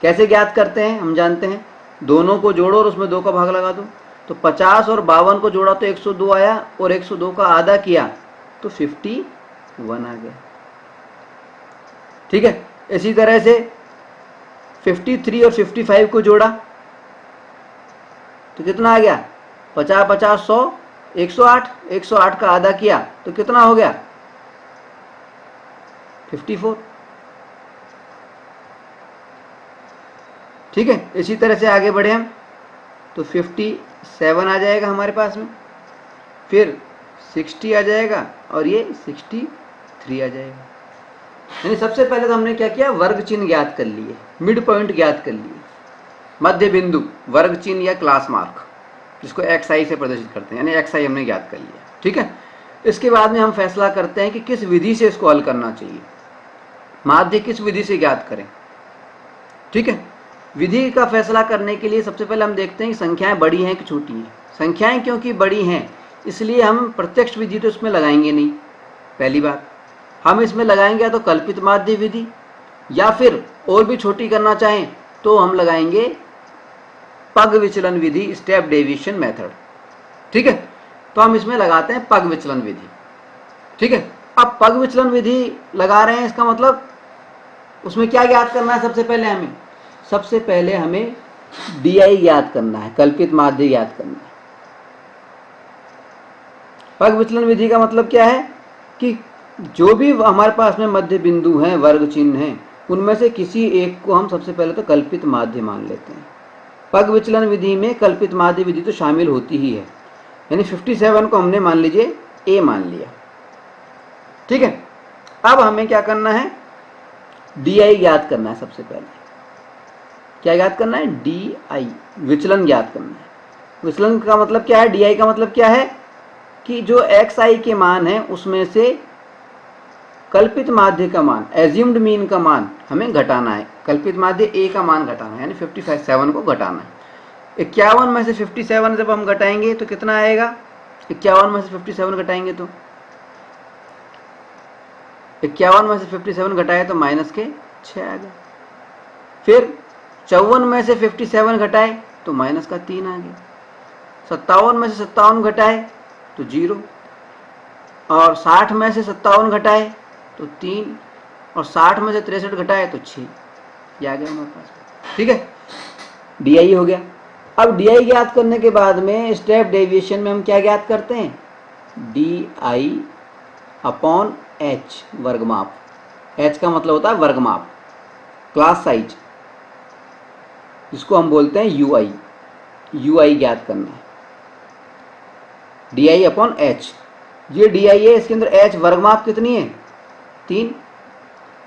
कैसे ज्ञात करते हैं हम जानते हैं, दोनों को जोड़ो और उसमें 2 का भाग लगा दो। तो 50 और 52 को जोड़ा तो 102 आया और 102 का आधा किया तो 51 आ गया। ठीक है, इसी तरह से 53 और 55 को जोड़ा तो कितना आ गया, 50 50 100 108, 108 का आधा किया तो कितना हो गया 54। ठीक है, इसी तरह से आगे बढ़े हम तो 57 आ जाएगा हमारे पास में, फिर 60 आ जाएगा और ये 63 आ जाएगा। यानी सबसे पहले तो हमने क्या किया, वर्ग चिन्ह ज्ञात कर लिए, मिड पॉइंट ज्ञात कर लिए, मध्य बिंदु वर्ग चिन्ह या क्लास मार्क जिसको XI से प्रदर्शित करते हैं, यानी XI हमने ज्ञात कर लिया। ठीक है, इसके बाद में हम फैसला करते हैं कि किस विधि से इसको हल करना चाहिए, माध्य किस विधि से ज्ञात करें। ठीक है, विधि का फैसला करने के लिए सबसे पहले हम देखते हैं कि संख्याएं बड़ी हैं कि छोटी हैं। संख्याएं क्योंकि बड़ी हैं इसलिए हम प्रत्यक्ष विधि तो इसमें लगाएंगे नहीं। पहली बात, हम इसमें लगाएंगे या तो कल्पित माध्य विधि, या फिर और भी छोटी करना चाहें तो हम लगाएंगे पग विचलन विधि, स्टेप डेविएशन मेथड। ठीक है, तो हम इसमें लगाते हैं पग विचलन विधि। ठीक है, अब पग विचलन विधि लगा रहे हैं, इसका मतलब उसमें क्या ज्ञात करना है, सबसे पहले हमें DI ज्ञात करना है, कल्पित माध्य ज्ञात करना है। पग विचलन विधि का मतलब क्या है कि जो भी हमारे पास में मध्य बिंदु हैं, वर्ग चिन्ह हैं, उनमें से किसी एक को हम सबसे पहले तो कल्पित माध्य मान लेते हैं। पग विचलन विधि में कल्पित माध्य विधि तो शामिल होती ही है, यानी 57 को हमने मान लीजिए A मान लिया। ठीक है, अब हमें क्या करना है, DI ज्ञात करना है। सबसे पहले क्या ज्ञात करना है, DI विचलन ज्ञात करना है। विचलन का मतलब क्या है, DI का मतलब क्या है कि जो XI के मान है उसमें से कल्पित माध्य का मान, एज्यूम्ड मीन का मान हमें घटाना है, कल्पित माध्य A का मान घटाना है, यानी 57 को घटाना है। 51 में से 57 जब हम घटाएंगे तो कितना आएगा, 51 में से 57 घटाएंगे तो 51 में से 57 घटाए तो माइनस के 6 आ गया। फिर 54 में से 57 घटाए तो माइनस का 3 आ गया। 57 में से 57 घटाए तो 0, और 60 में से 57 घटाए तो 3, और 60 में से 63 घटाए तो 6, ये आ गया हमारे पास। ठीक है, DI हो गया। अब DI ज्ञात करने के बाद में स्टेप डेविएशन में हम क्या ज्ञात करते हैं, DI अपॉन H वर्गमाप। H का मतलब होता है वर्गमाप, क्लास साइज, जिसको हम बोलते हैं UI ज्ञात करना है, DI अपॉन H। ये DI है, इसके अंदर H वर्गमाप कितनी है, 3,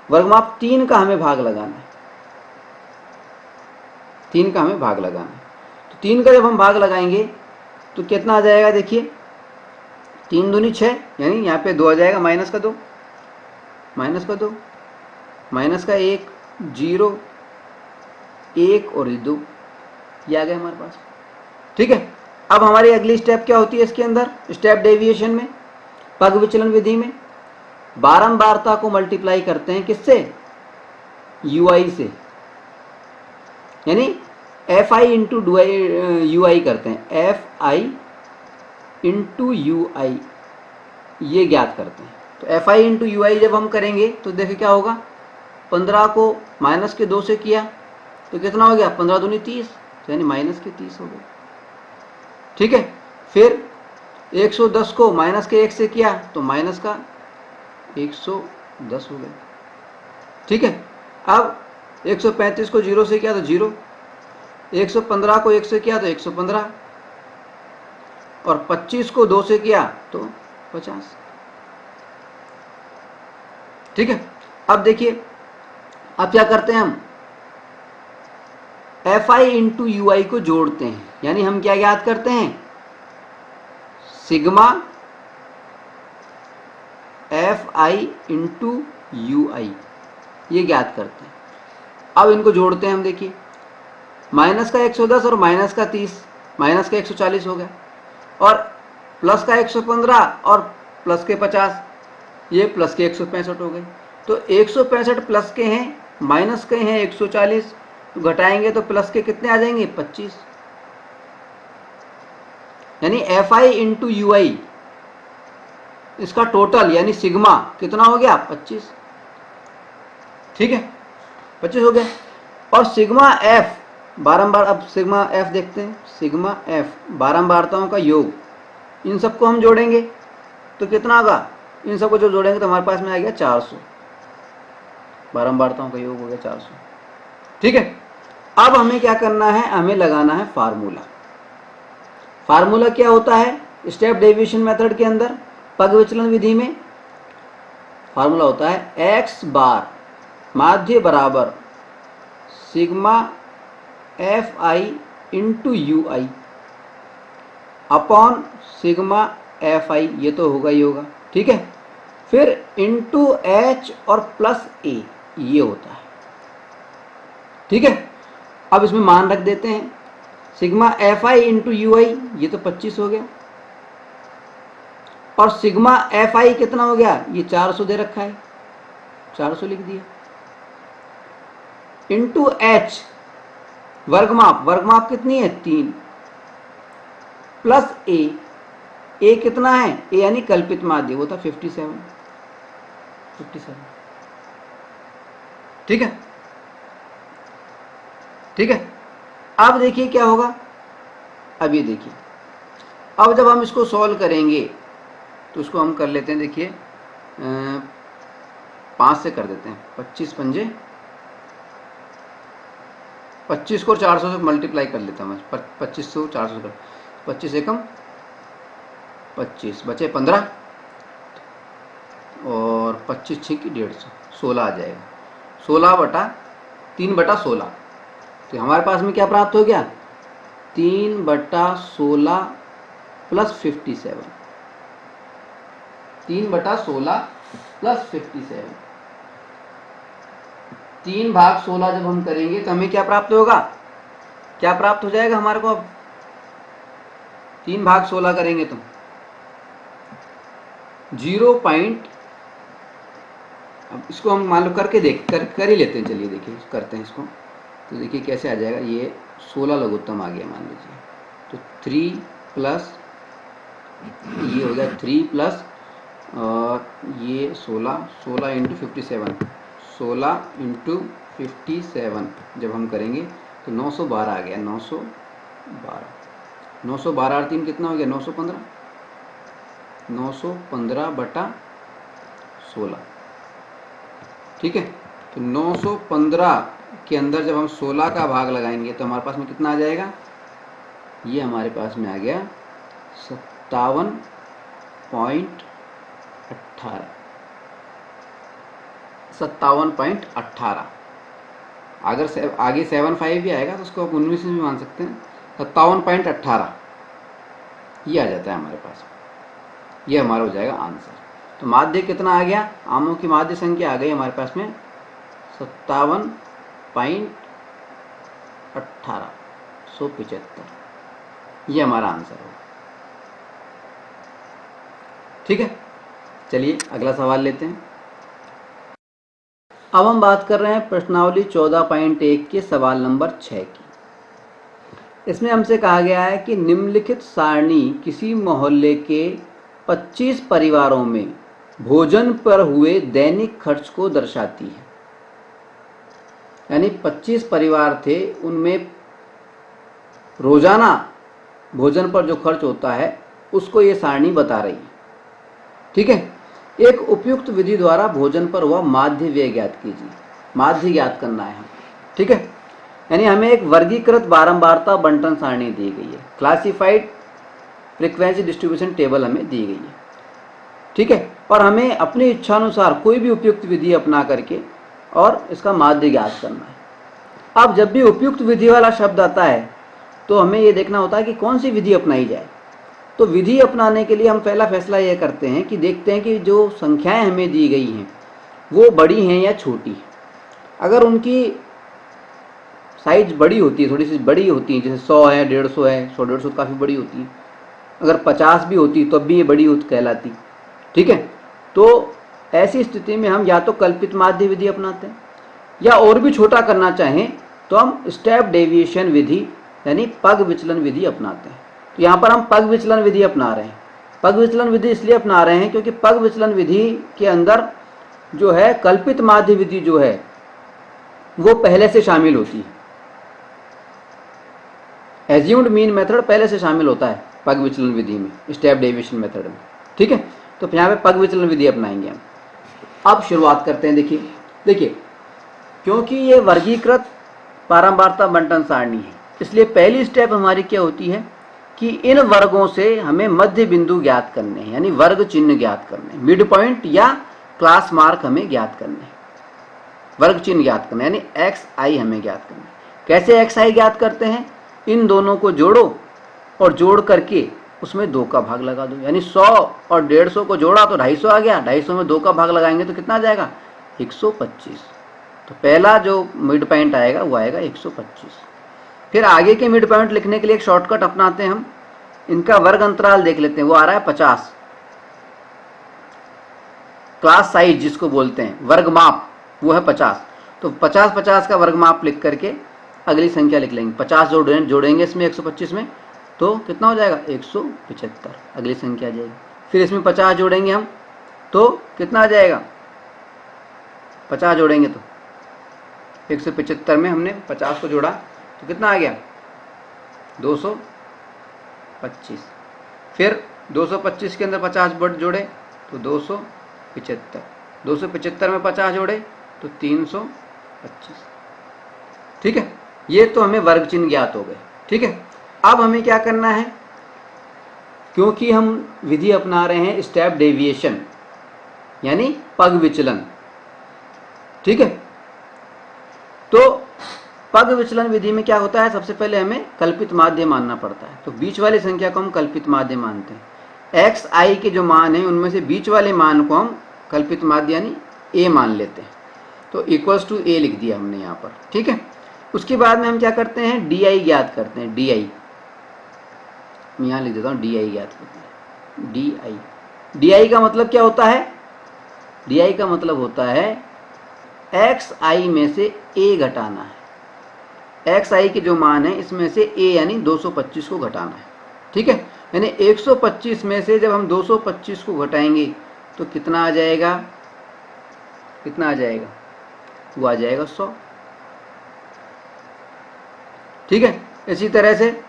वर्गमाप 3 का हमें भाग लगाना है, 3 का हमें भाग लगाना है। तो 3 का जब हम भाग लगाएंगे तो कितना आ जाएगा, देखिए 3 दूनी 6, यानी यहाँ पे 2 आ जाएगा, माइनस का 2, माइनस का 2, माइनस का 1, 0, 1 और 2, ये आ गया हमारे पास। ठीक है, अब हमारी अगली स्टेप क्या होती है इसके अंदर, स्टेप डेविएशन में, पग विचलन विधि में बारंबारता को मल्टीप्लाई करते हैं किससे, UI से, यानी FI इंटू UI करते हैं, FI इंटू UI ये ज्ञात करते हैं। तो FI इंटू UI जब हम करेंगे तो देखिए क्या होगा, 15 को माइनस के 2 से किया तो कितना हो गया, 15 दूनी 30, यानी माइनस के 30 हो गए। ठीक है, फिर 110 को माइनस के 1 से किया तो माइनस का 110 हो गए। ठीक है, अब 135 को 0 से किया तो 0, 115 को 1 से किया तो 115, और 25 को 2 से किया तो 50। ठीक है, अब देखिए, अब क्या करते हैं हम, FI इंटू UI को जोड़ते हैं, यानी हम क्या ज्ञात करते हैं, सिग्मा FI इंटू UI ये ज्ञात करते हैं। अब इनको जोड़ते हैं हम, देखिए माइनस का 110 और माइनस का 30, माइनस का 140 हो गया, और प्लस का 115 और प्लस के 50, ये प्लस के 165 हो गए। तो 165 प्लस के हैं, माइनस के हैं 140, तो घटाएंगे तो प्लस के कितने आ जाएंगे 25, यानी एफ आई इंटू यू आई, इसका टोटल यानी सिग्मा कितना हो गया 25। ठीक है, 25 हो गया। और सिग्मा एफ बारंबार, अब सिग्मा एफ देखते हैं, सिग्मा एफ बारंबारताओं का योग, इन सबको हम जोड़ेंगे तो कितना होगा, इन सबको जो जोड़ेंगे तो हमारे पास में आ गया 400, बारंबारताओं का योग हो गया 400। ठीक है, अब हमें क्या करना है, हमें लगाना है फार्मूला। फार्मूला क्या होता है स्टेप डेविएशन मेथड के अंदर, पग विचलन विधि में फार्मूला होता है एक्स बार माध्य बराबर sigma F I into U I upon sigma F I, ये तो होगा ही होगा। ठीक है, फिर इंटू एच और प्लस ए, ये होता है। ठीक है, अब इसमें मान रख देते हैं, sigma F I into U I ये तो 25 हो गया, और सिग्मा एफ आई कितना हो गया, ये 400 दे रखा है, 400 लिख दिया, इंटू एच वर्गमाप, वर्गमाप कितनी है 3, प्लस ए कितना है, ए यानी कल्पित माध्य, वो था 57। ठीक है, ठीक है। अब देखिए क्या होगा, अब ये देखिए, अब जब हम इसको सॉल्व करेंगे तो इसको हम कर लेते हैं, देखिए 5 से कर देते हैं, 25 पंजे 25 को 400 से मल्टीप्लाई कर लेता हूँ, 2500 400 कर, 25 एकम 25 बचे 15 और 25 6 की 150, 16 आ जाएगा, 16 बटा 3 बटा 16, तो हमारे पास में क्या प्राप्त हो गया 3 बटा 16 प्लस 57, 3 बटा 16 प्लस 57, 3 भाग 16 जब हम करेंगे तो हमें क्या प्राप्त होगा, क्या प्राप्त हो जाएगा हमारे को, अब 3 भाग 16 करेंगे तो 0 पॉइंट, अब इसको हम मान लो करके कर ही लेते हैं, चलिए देखिए करते हैं इसको, तो देखिए कैसे आ जाएगा, ये 16 लघुत्तम आ गया मान लीजिए, तो 3 प्लस ये हो गया 3 प्लस और ये 16 इंटू 57, 16 इंटू 57 जब हम करेंगे तो 912 आ गया, 912 और 3 कितना हो गया 915, 915 बटा 16। ठीक है, तो 915 के अंदर जब हम 16 का भाग लगाएंगे तो हमारे पास में कितना आ जाएगा, ये हमारे पास में आ गया 57.18, अगर आगे 75 भी आएगा तो उसको आप 19 से भी मान सकते हैं, 57.18 ये आ जाता है हमारे पास, ये हमारा हो जाएगा आंसर। तो माध्य कितना आ गया, आमों की माध्य संख्या आ गई हमारे पास में 57.1875, ये हमारा आंसर होगा। ठीक है, चलिए अगला सवाल लेते हैं। अब हम बात कर रहे हैं प्रश्नावली 14.1 के सवाल नंबर 6 की। इसमें हमसे कहा गया है कि निम्नलिखित सारणी किसी मोहल्ले के 25 परिवारों में भोजन पर हुए दैनिक खर्च को दर्शाती है। यानी 25 परिवार थे, उनमें रोजाना भोजन पर जो खर्च होता है उसको ये सारणी बता रही है। ठीक है, एक उपयुक्त विधि द्वारा भोजन पर हुआ माध्य व्यय ज्ञात कीजिए। माध्य ज्ञात करना है हमें। ठीक है, यानी हमें एक वर्गीकृत बारंबारता बंटन सारणी दी गई है, क्लासिफाइड फ्रीक्वेंसी डिस्ट्रीब्यूशन टेबल हमें दी गई है। ठीक है, और हमें अपनी इच्छानुसार कोई भी उपयुक्त विधि अपना करके और इसका माध्य ज्ञात करना है। अब जब भी उपयुक्त विधि वाला शब्द आता है तो हमें ये देखना होता है कि कौन सी विधि अपनाई जाए। तो विधि अपनाने के लिए हम पहला फैसला ये करते हैं कि देखते हैं कि जो संख्याएं हमें दी गई हैं वो बड़ी हैं या छोटी हैं। अगर उनकी साइज बड़ी होती है, थोड़ी सी बड़ी होती है, जैसे 100 है, 150 है, 100-150 काफ़ी बड़ी होती है, अगर 50 भी होती तब भी ये बड़ी कहलाती। ठीक है, तो ऐसी स्थिति में हम या तो कल्पित माध्य विधि अपनाते हैं, या और भी छोटा करना चाहें तो हम स्टेप डेविएशन विधि यानी पग विचलन विधि अपनाते हैं। तो यहाँ पर हम पग विचलन विधि अपना रहे हैं। पग विचलन विधि इसलिए अपना रहे हैं क्योंकि पग विचलन विधि के अंदर जो है कल्पित माध्य विधि जो है वो पहले से शामिल होती है। एज्यूम्ड मीन मेथड पहले से शामिल होता है पग विचलन विधि में, स्टेप डेविएशन मेथड में। ठीक है, तो यहाँ पे पग विचलन विधि अपनाएंगे हम। अब शुरुआत करते हैं। देखिए क्योंकि ये वर्गीकृत बारंबारता बंटन सारणी है, इसलिए पहली स्टेप हमारी क्या होती है कि इन वर्गों से हमें मध्य बिंदु ज्ञात करने हैं, यानी वर्ग चिन्ह ज्ञात करने हैं, मिड पॉइंट या क्लास मार्क हमें ज्ञात करने हैं, वर्ग चिन्ह ज्ञात करना है, यानी एक्स आई हमें ज्ञात करना है। कैसे एक्स आई ज्ञात करते हैं? इन दोनों को जोड़ो और जोड़ करके उसमें 2 का भाग लगा दो, यानी 100 और 150 को जोड़ा तो 250 आ गया, 250 में 2 का भाग लगाएंगे तो कितना आ जाएगा? 125। तो पहला जो मिड पॉइंट आएगा वो आएगा 125। फिर आगे के मिड पॉइंट लिखने के लिए एक शॉर्टकट अपनाते हैं हम, इनका वर्ग अंतराल देख लेते हैं, वो आ रहा है 50। क्लास साइज जिसको बोलते हैं, वर्ग माप, वो है 50। तो 50 का वर्ग माप लिख करके अगली संख्या लिख लेंगे। 50 जोड़ेंगे इसमें 125 में तो कितना हो जाएगा? 175, अगली संख्या आ जाएगी। फिर इसमें 50 जोड़ेंगे हम तो कितना आ जाएगा? 50 जोड़ेंगे तो 175 में हमने 50 को जोड़ा तो कितना आ गया? 225। फिर 225 के अंदर 50 बढ़ जोड़े तो 275, 275 में 50 जोड़े तो 325। ठीक है, ये तो हमें वर्ग चिन्ह ज्ञात हो गए। ठीक है, अब हमें क्या करना है, क्योंकि हम विधि अपना रहे हैं स्टेप डेविएशन यानी पग विचलन। ठीक है, तो पग विचलन विधि में क्या होता है, सबसे पहले हमें कल्पित माध्य मानना पड़ता है। तो बीच वाली संख्या को हम कल्पित माध्य मानते हैं। एक्स आई के जो मान हैं उनमें से बीच वाले मान को हम कल्पित माध्य यानी ए मान लेते हैं। तो इक्वल्स टू ए लिख दिया हमने यहाँ पर। ठीक है, उसके बाद में हम क्या करते हैं, डी आई ज्ञात करते हैं। डी आई मैं यहाँ लिख देता हूँ, डी आई ज्ञात करते हैं। डी आई, डी आई का मतलब क्या होता है? डी आई का मतलब होता है एक्स आई में से ए घटाना है। एक्स आई के जो मान है इसमें से ए यानी 225 को घटाना है। ठीक है, यानी 125 में से जब हम 225 को घटाएंगे तो कितना आ जाएगा? कितना आ जाएगा? वो आ जाएगा 100। ठीक है, इसी तरह से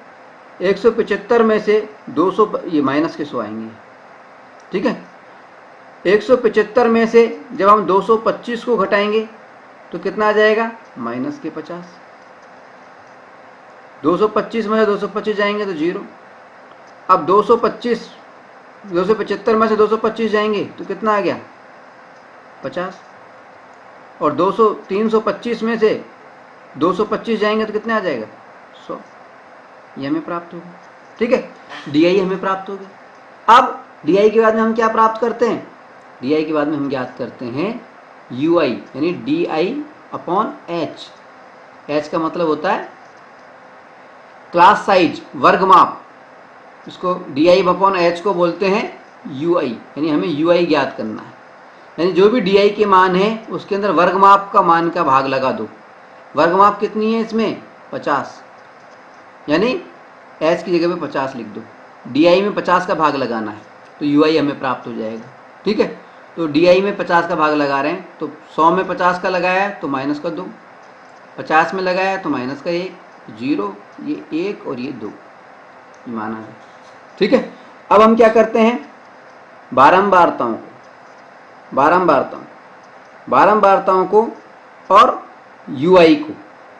175 में से 200, ये माइनस के 100 आएंगे। ठीक है, 175 में से जब हम 225 को घटाएंगे तो कितना आ जाएगा? माइनस के 50। 225 में से 225 जाएंगे तो 0। अब 275 में से 225 जाएंगे तो कितना आ गया? 50। और 325 में से 225 जाएंगे तो कितना आ जाएगा? 100। ये हमें प्राप्त होगा। ठीक है, डी आई हमें प्राप्त हो गया। अब डी आई के बाद में हम क्या प्राप्त करते हैं? डी आई के बाद में हम ज्ञात करते हैं यू आई यानी D I upon H. H का मतलब होता है क्लास साइज, वर्ग माप। इसको डी आई अपॉन एच को बोलते हैं यू आई, यानी हमें यू आई ज्ञात करना है। यानी जो भी डी आई के मान है उसके अंदर वर्ग माप का मान का भाग लगा दो। वर्ग माप कितनी है इसमें? 50, यानी एच की जगह पे 50 लिख दो। डी आई में 50 का भाग लगाना है तो यू आई हमें प्राप्त हो जाएगा। ठीक है, तो डी आई में 50 का भाग लगा रहे हैं तो 100 में 50 का लगाया तो माइनस का 2, 50 में लगाया तो माइनस का 1, 0, ये 1 और ये 2, ये माना है। ठीक है, अब हम क्या करते हैं, बारंबारताओं को और यू आई को,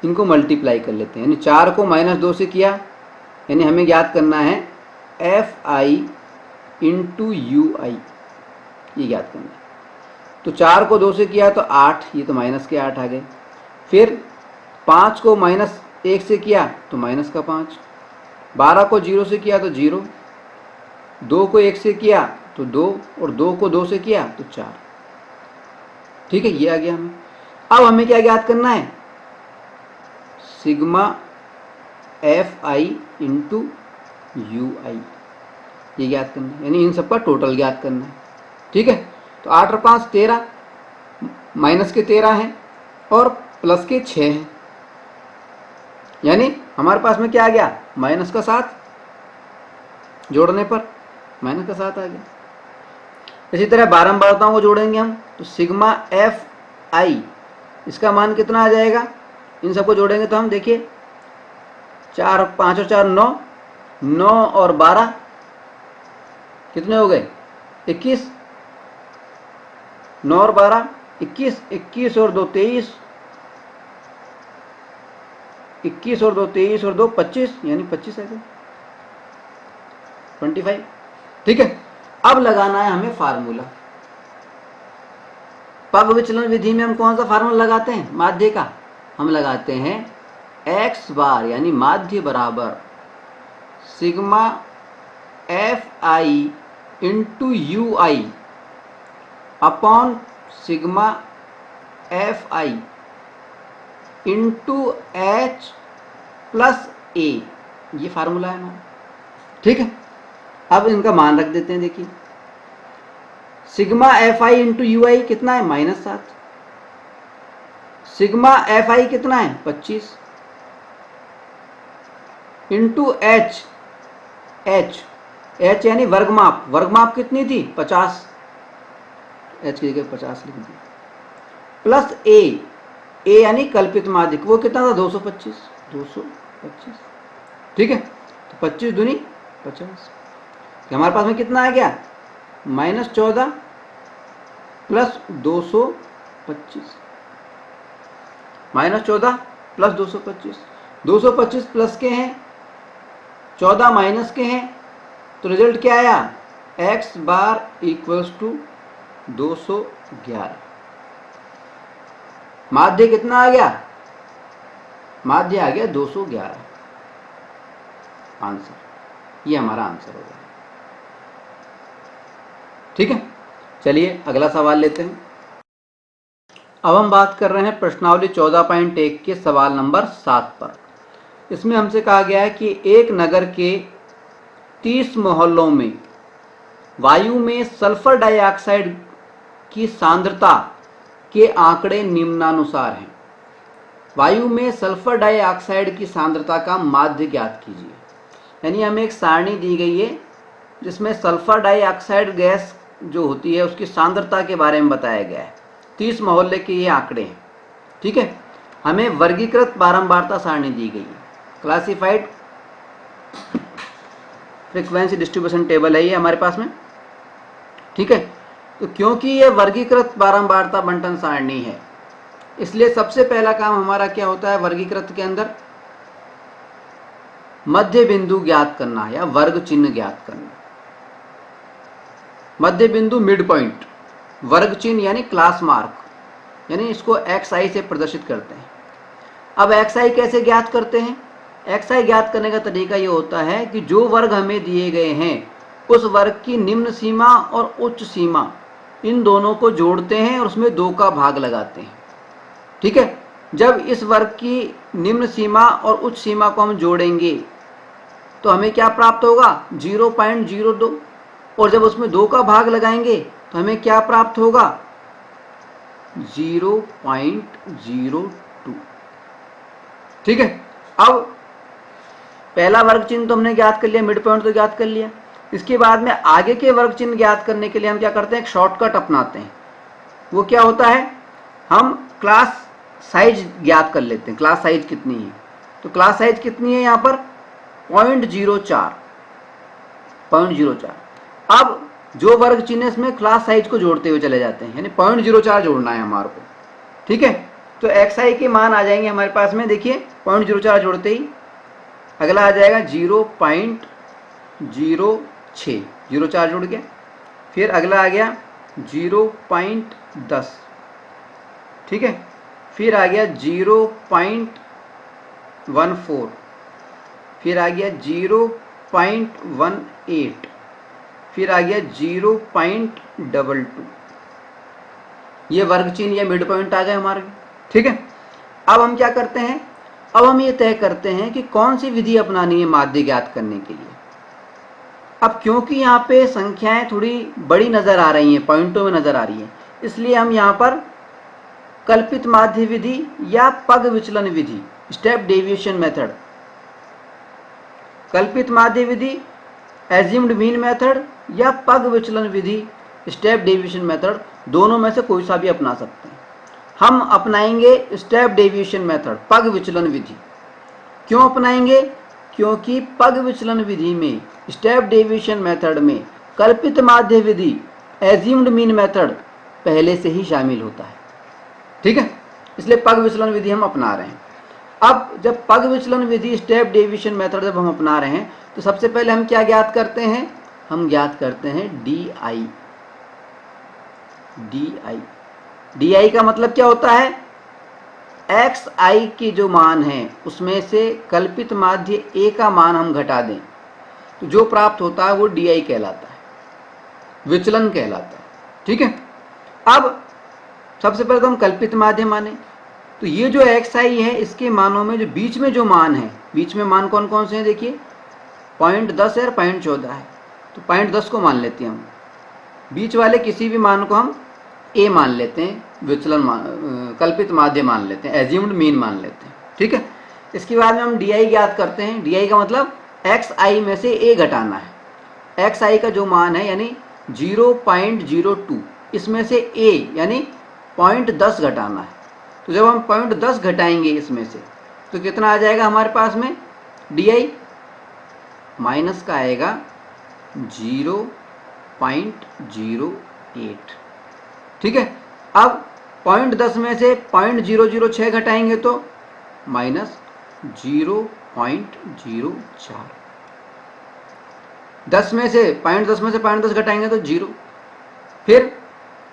इनको मल्टीप्लाई कर लेते हैं। यानी 4 को -2 से किया, यानी हमें ज्ञात करना है F I into U I, ये ज्ञात करना है। तो 4 को 2 से किया तो 8, ये तो माइनस के 8 आ गए। फिर 5 को -1 से किया तो माइनस का 5, 12 को 0 से किया तो 0, 2 को 1 से किया तो 2 और 2 को 2 से किया तो 4। ठीक है, ये आ गया हमें। अब हमें क्या ज्ञात करना है? Sigma F I into U I, ये ज्ञात करना है, यानी इन सबका टोटल ज्ञात करना है। ठीक है, तो 8 और 5 13, माइनस के 13 हैं और प्लस के 6 हैं। यानी हमारे पास में क्या आ गया, माइनस का 7, जोड़ने पर माइनस का 7 आ गया। इसी तरह बारंबारताओं को जोड़ेंगे हम, तो सिग्मा एफ आई, इसका मान कितना आ जाएगा, इन सबको जोड़ेंगे तो हम देखिए 4 5 और 4 9, 9 और 12 कितने हो गए 21, 9 और 12 21, 21 और 2 23, 21 और 2 23 और 2 25, यानी 25 है 25। ठीक है, अब लगाना है हमें फार्मूला। पग विचलन विधि में हम कौन सा फार्मूला लगाते हैं, माध्य का, हम लगाते हैं x बार यानी माध्य बराबर sigma F I into U I upon sigma F I into H plus A, ये फार्मूला है हमारा। ठीक है, अब इनका मान रख देते हैं। देखिए sigma F I into U I कितना है, -7, सिग्मा एफ आई कितना है 25, इंटू एच, एच एच यानी वर्गमाप, वर्गमाप कितनी थी 50, एच की जगह 50 लिख दी, प्लस ए, ए यानी कल्पित माध्यक, वो कितना था 225, 225। ठीक है, तो 25 दूनी 50, हमारे पास में कितना आ गया -14 प्लस 225, -14 प्लस 225, 225 प्लस के हैं 14 माइनस के हैं, तो रिजल्ट क्या आया, x बार इक्वल्स टू 211। माध्य कितना आ गया, माध्य आ गया 211, आंसर, ये हमारा आंसर होगा। ठीक है, चलिए अगला सवाल लेते हैं। अब हम बात कर रहे हैं प्रश्नावली 14.1 के सवाल नंबर 7 पर। इसमें हमसे कहा गया है कि एक नगर के 30 मोहल्लों में वायु में सल्फर डाइऑक्साइड की सांद्रता के आंकड़े निम्नानुसार हैं। वायु में सल्फर डाइऑक्साइड की सांद्रता का माध्य ज्ञात कीजिए। यानी हमें एक सारणी दी गई है जिसमें सल्फर डाइऑक्साइड गैस जो होती है उसकी सांद्रता के बारे में बताया गया है। 30 मोहल्ले के ये आंकड़े हैं। ठीक है, हमें वर्गीकृत बारंबारता सारणी दी गई है, क्लासिफाइड फ्रीक्वेंसी डिस्ट्रीब्यूशन टेबल है ये हमारे पास में। ठीक है, तो क्योंकि ये वर्गीकृत बारंबारता बंटन सारणी है, इसलिए सबसे पहला काम हमारा क्या होता है, वर्गीकृत के अंदर मध्य बिंदु ज्ञात करना या वर्ग चिन्ह ज्ञात करना। मध्य बिंदु मिड पॉइंट, वर्ग चिन्ह यानी क्लास मार्क, यानी इसको एक्स आई से प्रदर्शित करते हैं। अब एक्स आई कैसे ज्ञात करते हैं, एक्स आई ज्ञात करने का तरीका ये होता है कि जो वर्ग हमें दिए गए हैं उस वर्ग की निम्न सीमा और उच्च सीमा, इन दोनों को जोड़ते हैं और उसमें 2 का भाग लगाते हैं। ठीक है, जब इस वर्ग की निम्न सीमा और उच्च सीमा को हम जोड़ेंगे तो हमें क्या प्राप्त होगा 0.02, और जब उसमें 2 का भाग लगाएंगे तो हमें क्या प्राप्त होगा 0.02। ठीक है, अब पहला वर्ग चिन्ह तो हमने ज्ञात कर लिया, मिड पॉइंट तो ज्ञात कर लिया। इसके बाद में आगे के वर्ग चिन्ह ज्ञात करने के लिए हम क्या करते हैं, एक शॉर्टकट अपनाते हैं। वो क्या होता है, हम क्लास साइज ज्ञात कर लेते हैं। क्लास साइज कितनी है, तो क्लास साइज कितनी है यहाँ पर 0.04। अब जो वर्ग चिन्ह इसमें क्लास साइज को जोड़ते हुए चले जाते हैं, यानी 0.04 जोड़ना है हमारे को। ठीक है, तो एक्स आई के मान आ जाएंगे हमारे पास में, देखिए 0.04 जोड़ते ही अगला आ जाएगा 0.06, 0.4 जुड़ गया। फिर अगला आ गया 0.10, ठीक है, फिर आ गया 0.14, फिर आ गया 0.18, फिर आ गया 0.22। ये वर्ग चिन्ह या मिड पॉइंट आ गए हमारे। ठीक है, अब हम क्या करते हैं, अब हम ये तय करते हैं कि कौन सी विधि अपनानी है माध्य ज्ञात करने के लिए। अब क्योंकि यहाँ पे संख्याएं थोड़ी बड़ी नजर आ रही हैं, पॉइंटों में नजर आ रही हैं, इसलिए हम यहाँ पर कल्पित माध्य विधि या पग विचलन विधि, स्टेप डेविएशन मेथड। कल्पित माध्य विधि, एज्यूम्ड मीन मेथड या पग विचलन विधि, स्टेप डेविएशन मेथड, दोनों में से कोई सा भी अपना सकते हैं। हम अपनाएंगे स्टेप डेविएशन मेथड, पग विचलन विधि। क्यों अपनाएंगे? क्योंकि पग विचलन विधि में, स्टेप डेविएशन मेथड में कल्पित माध्य विधि, एज्यूम्ड मीन मेथड पहले से ही शामिल होता है। ठीक है, इसलिए पग विचलन विधि हम अपना रहे हैं। अब जब पग विचलन विधि, स्टेप डेविएशन मेथड जब हम अपना रहे हैं तो सबसे पहले हम क्या ज्ञात करते हैं? हम ज्ञात करते हैं DI। DI का मतलब क्या होता है? XI की जो मान है उसमें से कल्पित माध्य A का मान हम घटा दें तो जो प्राप्त होता है वो DI कहलाता है, विचलन कहलाता है। ठीक है, अब सबसे पहले तो हम कल्पित माध्य माने, तो ये जो XI है इसके मानों में जो बीच में जो मान है, बीच में मान कौन कौन से हैं? देखिए 0.10 है और 0.14 है, तो 0.10 को मान लेते हैं हम। बीच वाले किसी भी मान को हम A मान लेते हैं, विचलन कल्पित माध्य मान लेते हैं, एज्यूम्ड मीन मान लेते हैं। ठीक है, इसके बाद में हम DI ज्ञात करते हैं। DI का मतलब XI में से A घटाना है। XI का जो मान है यानी 0.02, इसमें से A यानी 0.10 घटाना है। तो जब हम 0.10 घटाएंगे इसमें से तो कितना आ जाएगा हमारे पास में? DI माइनस का आएगा 0.08। ठीक है, अब 0.10 में से 0.006 घटाएंगे तो माइनस 0.04। 10 में से 0.10 घटाएंगे तो 0। फिर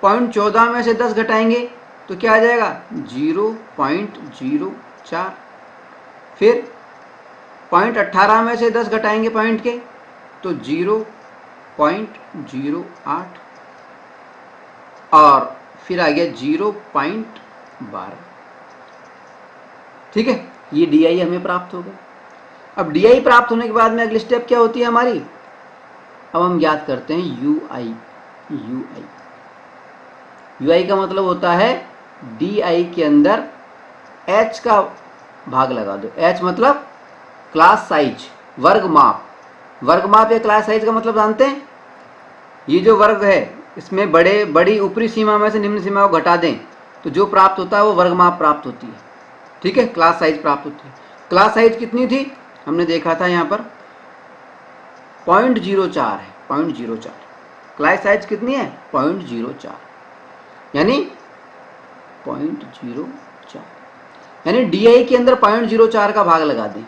0.14 में से 10 घटाएंगे तो क्या आ जाएगा? 0.04। फिर 0.18 में से 10 घटाएंगे पॉइंट के तो 0.08 और फिर आ गया 0.12। ठीक है, ये DI हमें प्राप्त हो गया। अब DI प्राप्त होने के बाद में अगली स्टेप क्या होती है हमारी? अब हम याद करते हैं UI। UI का मतलब होता है DI के अंदर H का भाग लगा दो। H मतलब क्लास साइज, वर्ग माप। वर्ग माप या क्लास साइज का मतलब जानते हैं? ये जो वर्ग है इसमें बड़ी ऊपरी सीमा में से निम्न सीमा को घटा दें तो जो प्राप्त होता है वो वर्ग माप प्राप्त होती है। ठीक है, क्लास साइज प्राप्त होती है। क्लास साइज कितनी थी? हमने देखा था यहाँ पर 0.04 है, 0.04। क्लास साइज कितनी है? 0.04 यानी 0.04 यानी DI के अंदर 0.04 का भाग लगा दें।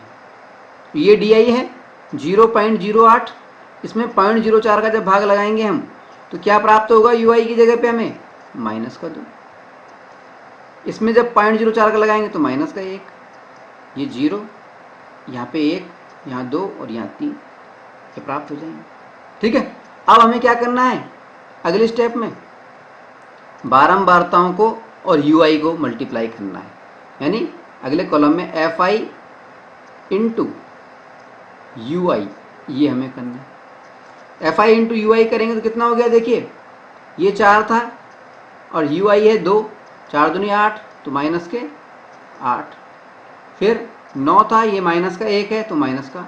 ये DI है 0.08, इसमें 0.04 का जब भाग लगाएंगे हम तो क्या प्राप्त होगा? UI की जगह पे हमें माइनस का 2। इसमें जब 0.04 का लगाएंगे तो माइनस का 1, ये 0, यहाँ पे 1, यहाँ 2 और यहाँ 3, ये प्राप्त हो जाएंगे। ठीक है, अब हमें क्या करना है? अगले स्टेप में बारंबारताओं को और UI को मल्टीप्लाई करना है, यानी अगले कॉलम में FI इंटू UI ये हमें करना है। FI इंटू UI करेंगे तो कितना हो गया? देखिए ये 4 था और UI है 2, 4 दूनी 8 तो माइनस के 8। फिर 9 था, ये माइनस का 1 है तो माइनस का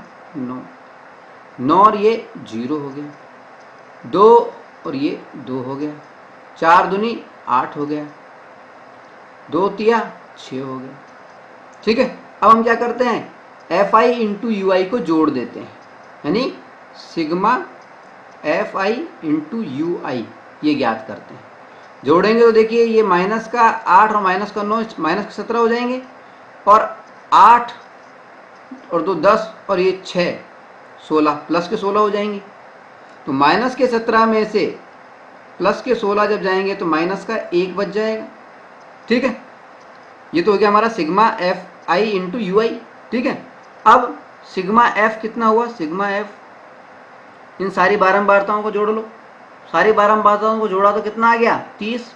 9 और ये 0 हो गया। 2 और ये 2 हो गया। 4 दूनी 8 हो गया। 2 तिया 6 हो गया। ठीक है, अब हम क्या करते हैं? FI इंटू UI को जोड़ देते हैं, यानी सिग्मा FI इंटू UI ये ज्ञात करते हैं। जोड़ेंगे तो देखिए ये माइनस का 8 और माइनस का 9, माइनस का 17 हो जाएंगे और 8 और 2 10 और ये 6 16, प्लस के 16 हो जाएंगे। तो माइनस के 17 में से प्लस के 16 जब जाएंगे तो माइनस का 1 बच जाएगा। ठीक है, ये तो हो गया हमारा सिग्मा FI इंटू UI। ठीक है, अब सिग्मा F कितना हुआ? सिग्मा F, इन सारी बारंबारताओं को जोड़ लो। सारी बारंबारताओं को जोड़ा तो कितना आ गया? 30।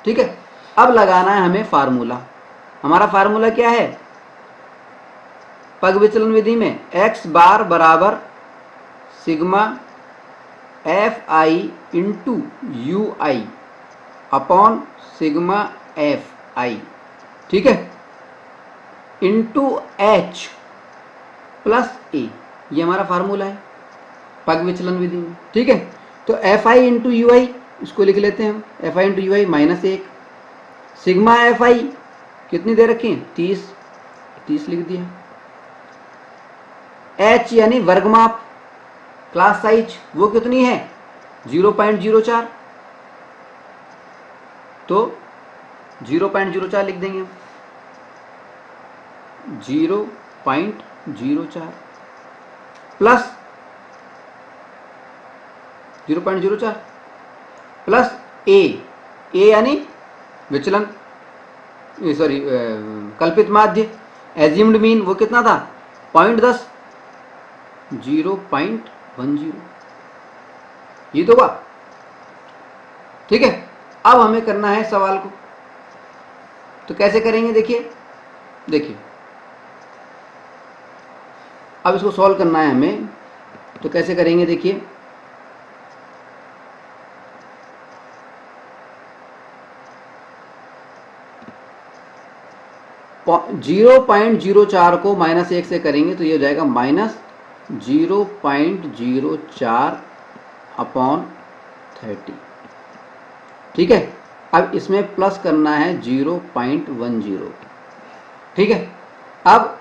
ठीक है, अब लगाना है हमें फार्मूला। हमारा फार्मूला क्या है? पग विचलन विधि में x बार बराबर sigma FI into UI upon sigma F आई, ठीक है, इंटू एच प्लस ए, ये हमारा फार्मूला है पग विचलन विधि में, ठीक है। तो एफ आई इंटू यू आई, इसको लिख लेते हैं हम, F I into U I -1, sigma F आई कितनी दे रखी है 30 लिख दिया, एच यानी वर्गमाप क्लास साइज वो कितनी है 0.04, तो 0.04 लिख देंगे हम, 0.04 प्लस 0.04 प्लस ए यानी विचलन, सॉरी कल्पित माध्य, एज्यूम्ड मीन वो कितना था 0.10, 0.10, ये तो हुआ, ठीक है। अब हमें करना है सवाल को, तो कैसे करेंगे देखिए अब इसको सॉल्व करना है हमें, तो कैसे करेंगे देखिए, -0.04 को -1 से करेंगे तो ये हो जाएगा -0.04 अपॉन 30, ठीक है। अब इसमें प्लस करना है 0.10, ठीक है। अब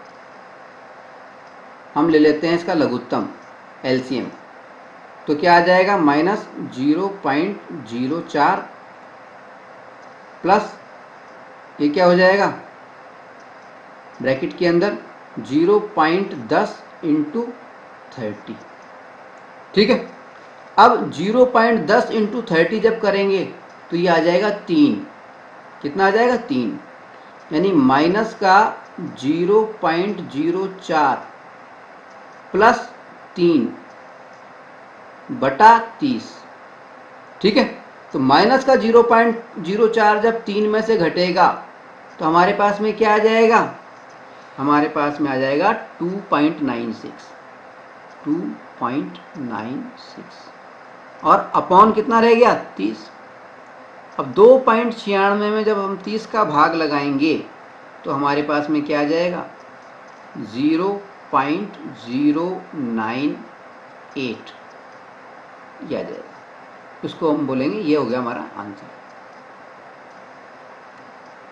हम ले लेते हैं इसका लघुत्तम एलसीएम, तो क्या आ जाएगा -0.04 प्लस ये क्या हो जाएगा ब्रैकेट के अंदर 0.10 इंटू 30, ठीक है। अब 0.10 इंटू 30 जब करेंगे तो ये आ जाएगा 3, कितना आ जाएगा 3, यानी माइनस का 0.04 प्लस 3 बटा 30, ठीक है। तो माइनस का 0.04 जब 3 में से घटेगा तो हमारे पास में क्या आ जाएगा, हमारे पास में आ जाएगा 2.96 और अपॉन कितना रह गया 30। अब 2.96 में जब हम 30 का भाग लगाएंगे तो हमारे पास में क्या आ जाएगा 0.098 ये आ जाएगा, इसको हम बोलेंगे ये हो गया हमारा आंसर,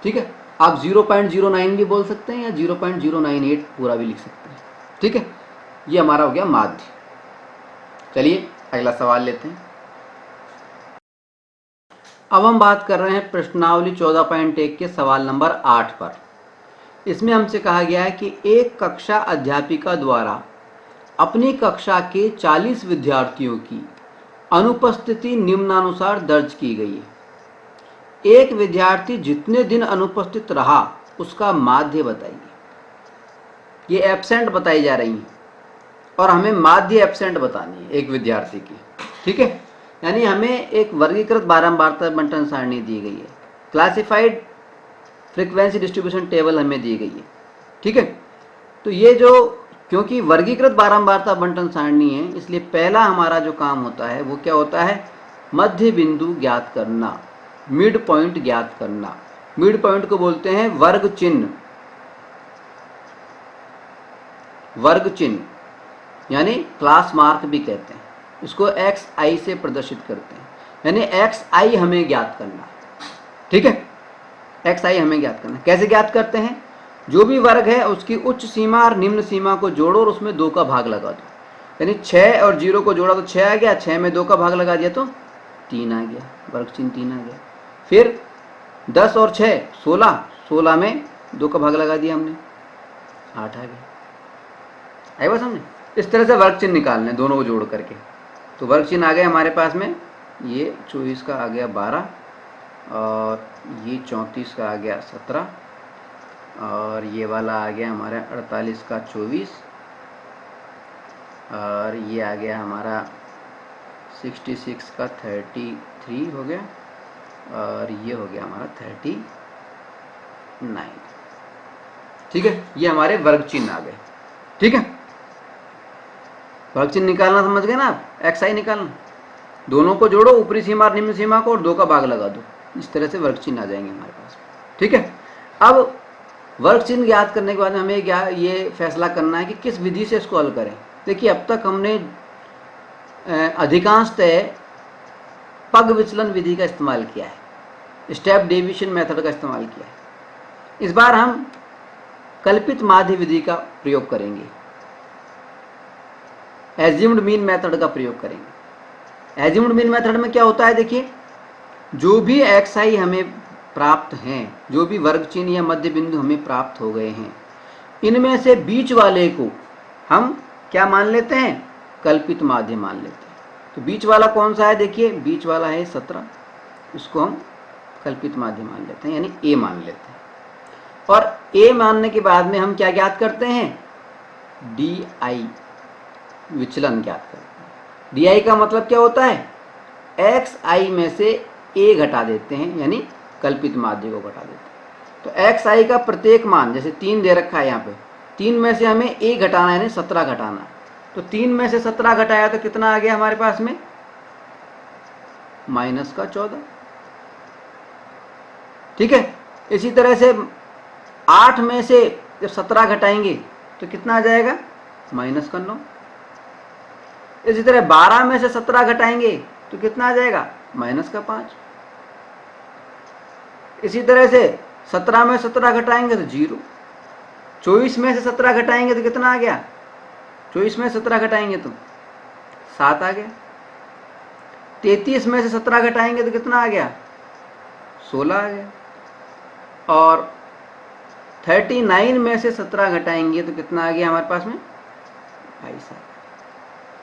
ठीक है। आप 0.09 भी बोल सकते हैं या 0.098 पूरा भी लिख सकते हैं, ठीक है। ये हमारा हो गया माध्य। चलिए अगला सवाल लेते हैं। अब हम बात कर रहे हैं प्रश्नावली 14.1 के सवाल नंबर 8 पर। इसमें हमसे कहा गया है कि एक कक्षा अध्यापिका द्वारा अपनी कक्षा के 40 विद्यार्थियों की अनुपस्थिति निम्नानुसार दर्ज की गई है। एक विद्यार्थी जितने दिन अनुपस्थित रहा उसका माध्य बताइए। ये एब्सेंट बताई जा रही हैं और हमें माध्य एब्सेंट बतानी है एक विद्यार्थी की, ठीक है। यानी हमें एक वर्गीकृत बारंबारता बंटन सारणी दी गई है, क्लासिफाइड फ्रीक्वेंसी डिस्ट्रीब्यूशन टेबल हमें दी गई है, ठीक है। तो ये जो क्योंकि वर्गीकृत बारंबारता बंटन सारणी है इसलिए पहला हमारा जो काम होता है वो क्या होता है, मध्य बिंदु ज्ञात करना, मिड पॉइंट ज्ञात करना। मिड पॉइंट को बोलते हैं वर्ग चिन्ह, वर्ग चिन्ह यानी क्लास मार्क भी कहते हैं, इसको एक्स आई से प्रदर्शित करते हैं, यानी एक्स आई हमें ज्ञात करना, ठीक है। एक्स आई हमें ज्ञात करना, कैसे ज्ञात करते हैं, जो भी वर्ग है उसकी उच्च सीमा और निम्न सीमा को जोड़ो और उसमें 2 का भाग लगा दो, यानी 6 और 0 को जोड़ा तो 6 आ गया, 6 में 2 का भाग लगा दिया तो 3 आ गया, वर्ग चिन्ह 3 आ गया। फिर 10 और 6 16, 16 में 2 का भाग लगा दिया हमने, 8 आ गया। आई बात समझे, इस तरह से वर्ग चिन्ह निकालने दोनों को जोड़ करके। तो वर्ग चिन्ह आ गए हमारे पास में, ये 24 का आ गया 12 और ये 34 का आ गया 17 और ये वाला आ गया हमारा 48 का 24 और ये आ गया हमारा 66 का 33 हो गया और ये हो गया हमारा 39, ठीक है। ये हमारे वर्ग चिन्ह आ गए, ठीक है। वर्ग चिन्ह निकालना समझ गए ना आप, एक्स आई निकालना, दोनों को जोड़ो ऊपरी सीमा और निम्न सीमा को और 2 का भाग लगा दो, इस तरह से वर्ग चिन्ह आ जाएंगे हमारे पास। ठीक है, अब वर्ग चिन्ह ज्ञात करने के बाद हमें ये फैसला करना है कि किस विधि से इसको हल करें। देखिए, अब तक हमने अधिकांशतः पग विचलन विधि का इस्तेमाल किया है, स्टेप डेविएशन मेथड का इस्तेमाल किया है। इस बार हम कल्पित माध्य विधि का प्रयोग करेंगे, एज्यूम्ड मीन मेथड का प्रयोग करेंगे। एज्यूम्ड मीन मेथड में क्या होता है, देखिए, जो भी xi हमें प्राप्त हैं, जो भी वर्ग चिन्ह या मध्य बिंदु हमें प्राप्त हो गए हैं, इनमें से बीच वाले को हम क्या मान लेते हैं, कल्पित माध्य मान लेते हैं। तो बीच वाला कौन सा है, देखिए, बीच वाला है 17, इसको हम कल्पित माध्य मान लेते हैं, यानी a मान लेते हैं। और a मानने के बाद में हम क्या ज्ञात करते हैं, di विचलन ज्ञात करते हैं। di का मतलब क्या होता है, xi में से a घटा देते हैं, यानी कल्पित माध्य को घटा देते हैं। तो xi का प्रत्येक मान, जैसे 3 दे रखा है यहाँ पे, 3 में से हमें a घटाना है, यानी 17 घटाना है। तो 3 में से 17 घटाया तो कितना आ गया हमारे पास में, -14। ठीक है, इसी तरह से 8 में से जब 17 घटाएंगे तो कितना आ जाएगा, -9। इसी तरह 12 में से 17 घटाएंगे तो कितना आ जाएगा, -5। इसी तरह से 17 में 17 घटाएंगे तो 0। 24 में से 17 घटाएंगे तो कितना आ गया, 24 में 17 घटाएंगे तो 7 आ गया। 33 में से 17 घटाएंगे तो कितना आ गया, 16 आ गया। और 39 में से 17 घटाएंगे तो कितना आ गया हमारे पास में, 22 आ गया।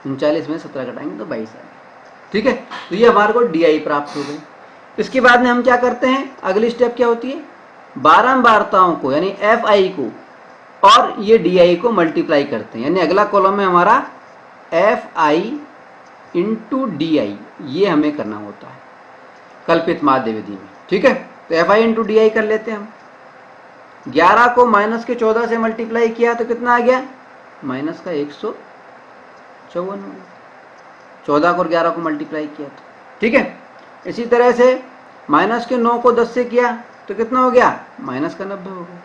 39 में 17 घटाएंगे तो 22 आ गया। ठीक है, तो ये हमारे को डी प्राप्त हो गई। इसके बाद में हम क्या करते हैं, अगली स्टेप क्या होती है, बारंबारताओं को यानी fi को और ये di को मल्टीप्लाई करते हैं, यानी अगला कॉलम में हमारा fi इंटू डी, ये हमें करना होता है कल्पित माध्य विधि में। ठीक है, तो fi इंटू डी कर लेते हैं हम। 11 को -14 से मल्टीप्लाई किया तो कितना आ गया, -154। 14 को 11 को मल्टीप्लाई किया तो, ठीक है। इसी तरह से -9 को 10 से किया तो कितना हो गया, -90 हो गया।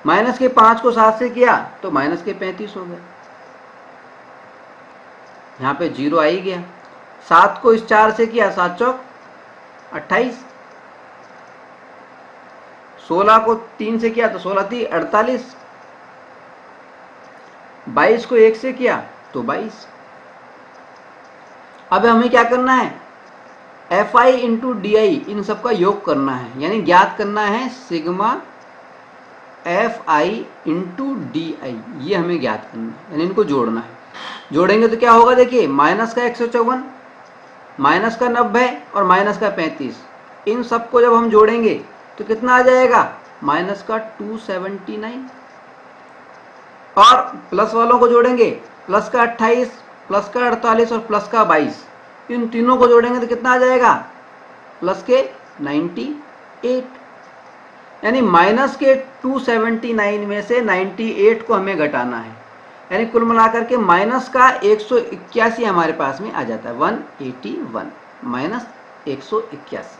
-5 को 7 से किया तो -35 हो गया। यहाँ पे 0 आ ही गया। 7 को इस 4 से किया, 7 चौक 28। 16 को 3 से किया तो 16 3 48। 22 को 1 से किया तो 22। अब हमें क्या करना है, fi इंटू डी इन सब का योग करना है, यानी ज्ञात करना है सिग्मा fi इंटू डी, ये हमें ज्ञात करना है, यानी इनको जोड़ना है। जोड़ेंगे तो क्या होगा, देखिए, माइनस का 154, माइनस का 90 और माइनस का 35, इन सबको जब हम जोड़ेंगे तो कितना आ जाएगा, माइनस का 279। और प्लस वालों को जोड़ेंगे, प्लस का 28, प्लस का 48 और प्लस का 22, इन तीनों को जोड़ेंगे तो कितना आ जाएगा, प्लस के 98। यानी माइनस के 279 में से 98 को हमें घटाना है, यानी कुल मिलाकर के माइनस का 181 हमारे पास में आ जाता है। 181 माइनस 181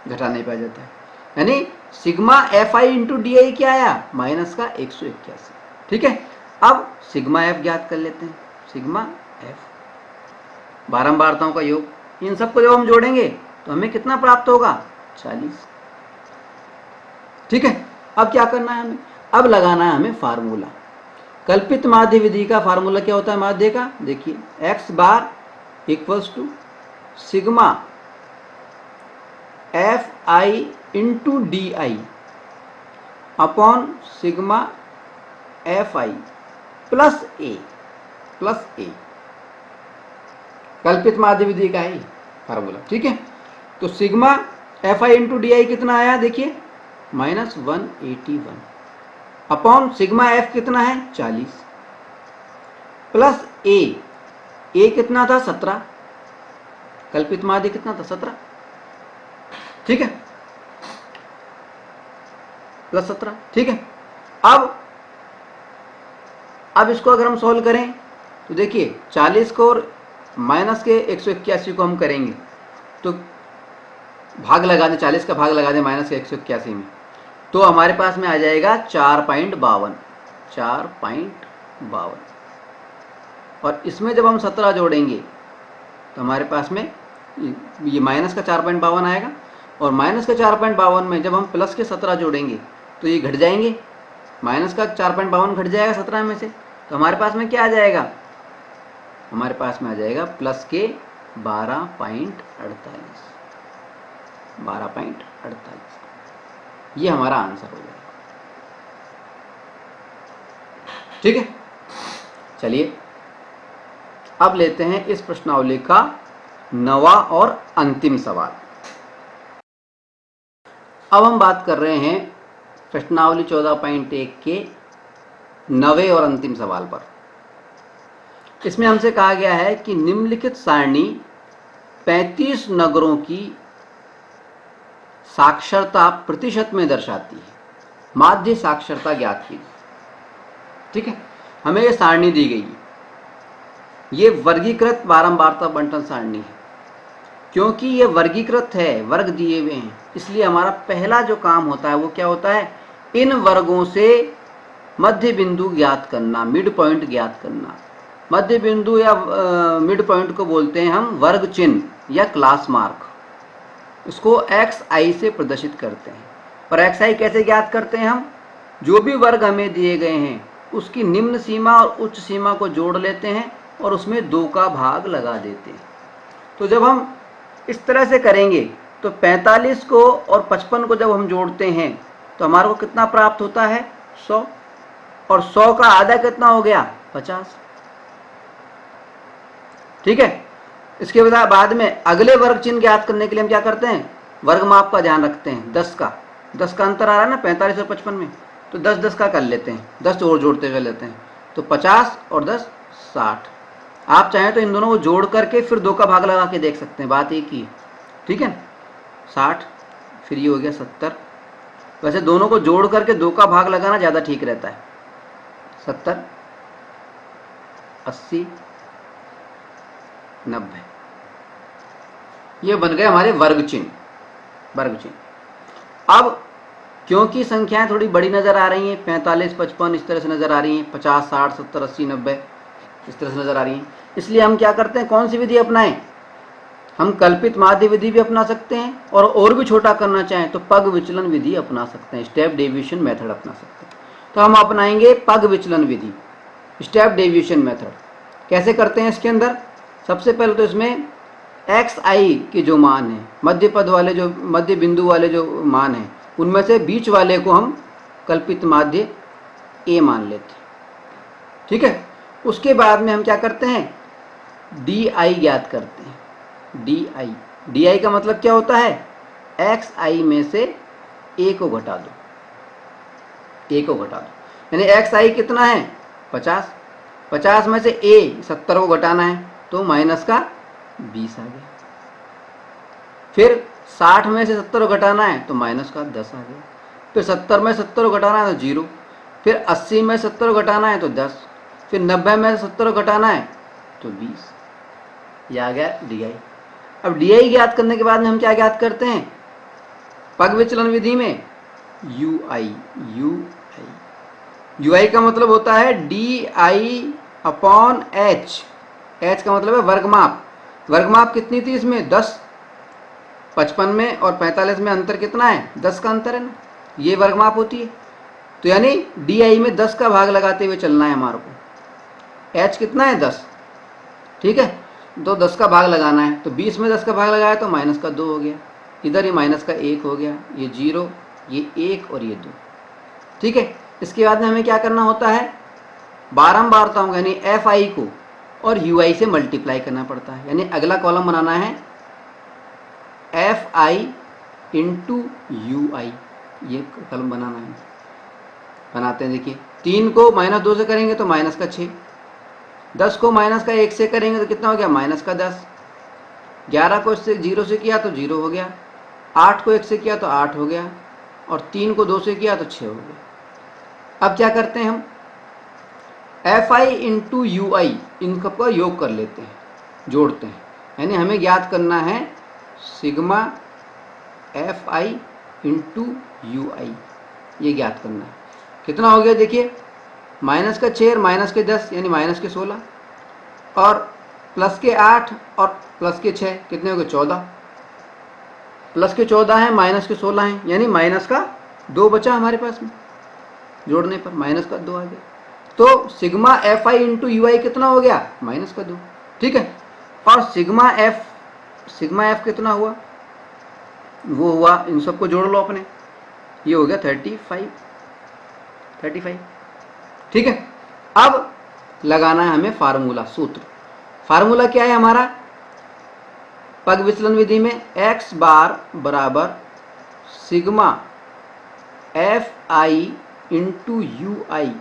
घटाने पर आ जाता है, यानी सिग्मा fi इंटू डी क्या आया, माइनस का 181। ठीक है, अब सिग्मा f ज्ञात कर लेते हैं। सिग्मा f बारंबारताओं का योग, इन सबको जब हम जोड़ेंगे तो हमें कितना प्राप्त होगा, 40। ठीक है, अब क्या करना है हमें, अब लगाना है हमें फार्मूला। कल्पित माध्य विधि का फार्मूला क्या होता है माध्य का, देखिए, x bar equals to sigma fi into D upon sigma fi plus a कल्पित माध्य विधि का ही फार्मूला। ठीक है, तो सिग्मा fi इंटू डी कितना आया, देखिए, -181 अपॉन सिग्मा f कितना है, 40 प्लस a कितना था, 17, कल्पित माध्य कितना था, 17। ठीक है, प्लस 17। ठीक है, अब इसको अगर हम सॉल्व करें तो देखिए, 40 को और माइनस के 181 को हम करेंगे तो भाग लगा दें, 40 का भाग लगा दें -181 में, तो हमारे पास में आ जाएगा 4.52। 4.52 और इसमें जब हम 17 जोड़ेंगे तो हमारे पास में ये माइनस का 4.52 आएगा, और माइनस का 4.52 में जब हम प्लस के 17 जोड़ेंगे तो ये घट जाएंगे, माइनस का 4.52 घट जाएगा 17 में से, तो हमारे पास में क्या आ जाएगा, हमारे पास में आ जाएगा प्लस के 12.48। 12.48 ये हमारा आंसर हो जाएगा। ठीक है, चलिए अब लेते हैं इस प्रश्नावली का 9वां और अंतिम सवाल। अब हम बात कर रहे हैं प्रश्नावली 14.1 के 9वें और अंतिम सवाल पर। इसमें हमसे कहा गया है कि निम्नलिखित सारणी 35 नगरों की साक्षरता प्रतिशत में दर्शाती है, माध्य साक्षरता ज्ञात कीजिए। ठीक है, हमें ये सारणी दी गई है, ये वर्गीकृत बारंबारता बंटन सारणी है। क्योंकि ये वर्गीकृत है, वर्ग दिए हुए हैं, इसलिए हमारा पहला जो काम होता है वो क्या होता है, इन वर्गों से मध्य बिंदु ज्ञात करना, मिड पॉइंट ज्ञात करना। मध्य बिंदु या मिड पॉइंट को बोलते हैं हम वर्ग चिन्ह या क्लास मार्क। इसको xi से प्रदर्शित करते हैं। पर xi कैसे ज्ञात करते हैं हम, जो भी वर्ग हमें दिए गए हैं उसकी निम्न सीमा और उच्च सीमा को जोड़ लेते हैं और उसमें 2 का भाग लगा देते हैं। तो जब हम इस तरह से करेंगे तो 45 को और 55 को जब हम जोड़ते हैं तो हमारे को कितना प्राप्त होता है, 100, और 100 का आधा कितना हो गया, 50। ठीक है, इसके बाद में अगले वर्ग चिन्ह ज्ञात करने के लिए हम क्या करते हैं, वर्ग माप का ध्यान रखते हैं। 10 का अंतर आ रहा है ना 45 और 55 में, तो 10 का कर लेते हैं, 10 और जोड़ते हुए लेते हैं, तो 50 और 10 60। आप चाहें तो इन दोनों को जोड़ करके फिर 2 का भाग लगा के देख सकते हैं, बात एक ही है। ठीक है, 60 फिर ये हो गया 70। वैसे दोनों को जोड़ करके 2 का भाग लगाना ज़्यादा ठीक रहता है। 70, 80, 90, ये बन गए हमारे वर्ग चिन्ह। अब क्योंकि संख्याएं थोड़ी बड़ी नज़र आ रही हैं, 45, 55 इस तरह से नज़र आ रही हैं, 50, 60, 70, 80, 90 इस तरह से नज़र आ रही हैं, इसलिए हम क्या करते हैं, कौन सी विधि अपनाएं, हम कल्पित माध्य विधि भी अपना सकते हैं, और भी छोटा करना चाहें तो पग विचलन विधि अपना सकते हैं, स्टेप डेविएशन मेथड अपना सकते हैं। तो हम अपनाएंगे पग विचलन विधि, स्टेप डेविएशन मेथड। कैसे करते हैं, इसके अंदर सबसे पहले तो इसमें xi के जो मान है, मध्य पद वाले जो मध्य बिंदु वाले जो मान है, उनमें से बीच वाले को हम कल्पित माध्य a मान लेते हैं। ठीक है, उसके बाद में हम क्या करते हैं, di ज्ञात करते हैं। di का मतलब क्या होता है, xi में से a को घटा दो, यानी xi कितना है, 50। 50 में से a 70 को घटाना है तो माइनस का 20 आ गया। फिर 60 में से 70 को घटाना है तो माइनस का 10 आ गया। फिर 70 में 70 को घटाना है तो 0। फिर 80 में 70 को घटाना है तो 10। फिर 90 में 70 को घटाना है तो 20। ये आ गया di। अब di ज्ञात करने के बाद में हम क्या ज्ञात करते हैं, पग विचलन विधि में ui का मतलब होता है di/h। h का मतलब है वर्गमाप। वर्गमाप कितनी थी इसमें, 10। 55 में और 45 में अंतर कितना है, 10 का अंतर है ना, ये वर्गमाप होती है। तो यानी di में 10 का भाग लगाते हुए चलना है हमारे को। h कितना है, 10। ठीक है, तो 10 का भाग लगाना है, तो 20 में 10 का भाग लगाया तो माइनस का 2 हो गया, इधर ये माइनस का 1 हो गया, ये 0, ये 1 और ये 2। ठीक है, इसके बाद में हमें क्या करना होता है, बारंबारताओं को यानी fi को और ui से मल्टीप्लाई करना पड़ता है। यानी अगला कॉलम बनाना है fi इंटू ui, ये कॉलम बनाना है। बनाते हैं, देखिए 3 को -2 से करेंगे तो माइनस का 6, 10 को -1 से करेंगे तो कितना हो गया, -10, 11 को इससे 0 से किया तो 0 हो गया, 8 को 1 से किया तो 8 हो गया, और 3 को 2 से किया तो 6 हो गया। अब क्या करते हैं हम, fi इंटू ui इन सबका योग कर लेते हैं, जोड़ते हैं। यानी हमें ज्ञात करना है sigma F I into U I, ये ज्ञात करना है। कितना हो गया देखिए, माइनस का 6 माइनस के 10 यानी माइनस के 16 और प्लस के 8 और प्लस के 6 कितने हो गए 14, प्लस के 14 हैं माइनस के 16 हैं यानी माइनस का 2 बचा हमारे पास में, जोड़ने पर माइनस का 2 आ गया। तो sigma F I into U I कितना हो गया, माइनस का 2, ठीक है। और सिग्मा एफ कितना हुआ, वो हुआ, इन सबको जोड़ लो अपने, ये हो गया 35, ठीक है। अब लगाना है हमें फार्मूला, सूत्र। फार्मूला क्या है हमारा, पग विचलन विधि में x बार बराबर sigma F I into U I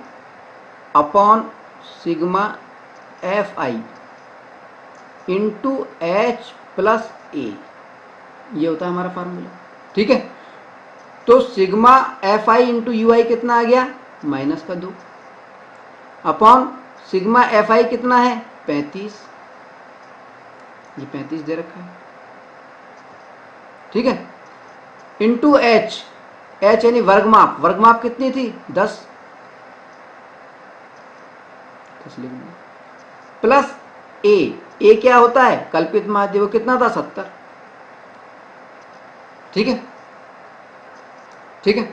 upon sigma F I into H plus A, ये होता है हमारा फार्मूला, ठीक है। तो sigma F I into U I कितना आ गया, माइनस का 2 अपॉन सिग्मा एफ आई कितना है 35, ये 35 दे रखा है, ठीक है, इंटू एच, एच यानी वर्गमाप, वर्गमाप कितनी थी 10 लिख दिया, प्लस ए क्या होता है कल्पित माध्य, वो कितना था 70, ठीक है, ठीक है।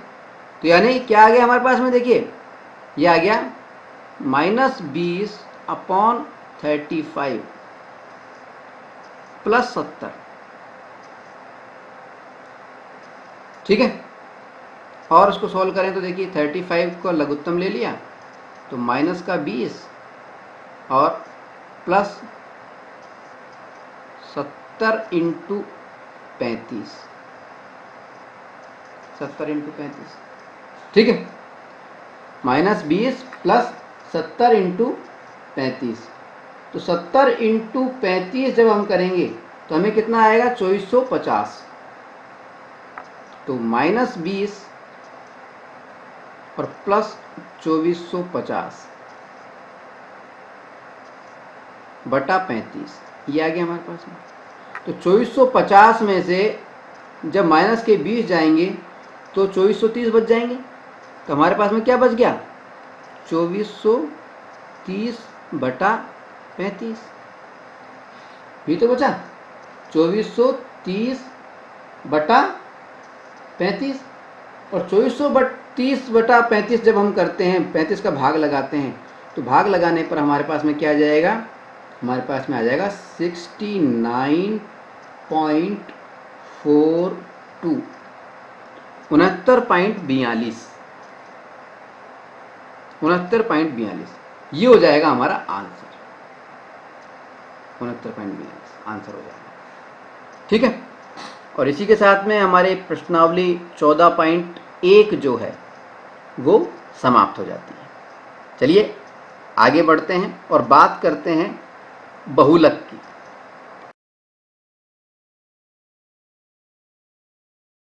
तो यानी क्या आ गया हमारे पास में, देखिए ये आ गया -20 अपॉन 35 प्लस 70, ठीक है। और उसको सॉल्व करें तो देखिए 35 को लघुत्तम ले लिया तो माइनस का 20 और प्लस 70 इंटू 35, 70 इंटू 35, ठीक है, -20 प्लस 70 इंटू 35, तो 70 इंटू 35 जब हम करेंगे तो हमें कितना आएगा 2450, तो -20 और प्लस 2450 बटा 35, ये आ गया हमारे पास में। तो 2450 में से जब माइनस के 20 जाएंगे तो 2430 बच जाएंगे, तो हमारे पास में क्या बच गया 2430 बटा 35, ये तो बचा 2430 बटा 35, और 2430 बटा 35 जब हम करते हैं, 35 का भाग लगाते हैं, तो भाग लगाने पर हमारे पास में क्या आ जाएगा, हमारे पास में आ जाएगा 69.42, 69.42, ये हो जाएगा हमारा आंसर, 69.42 आंसर हो जाएगा, ठीक है। और इसी के साथ में हमारे प्रश्नावली 14.1 जो है वो समाप्त हो जाती है। चलिए आगे बढ़ते हैं और बात करते हैं बहुलक की।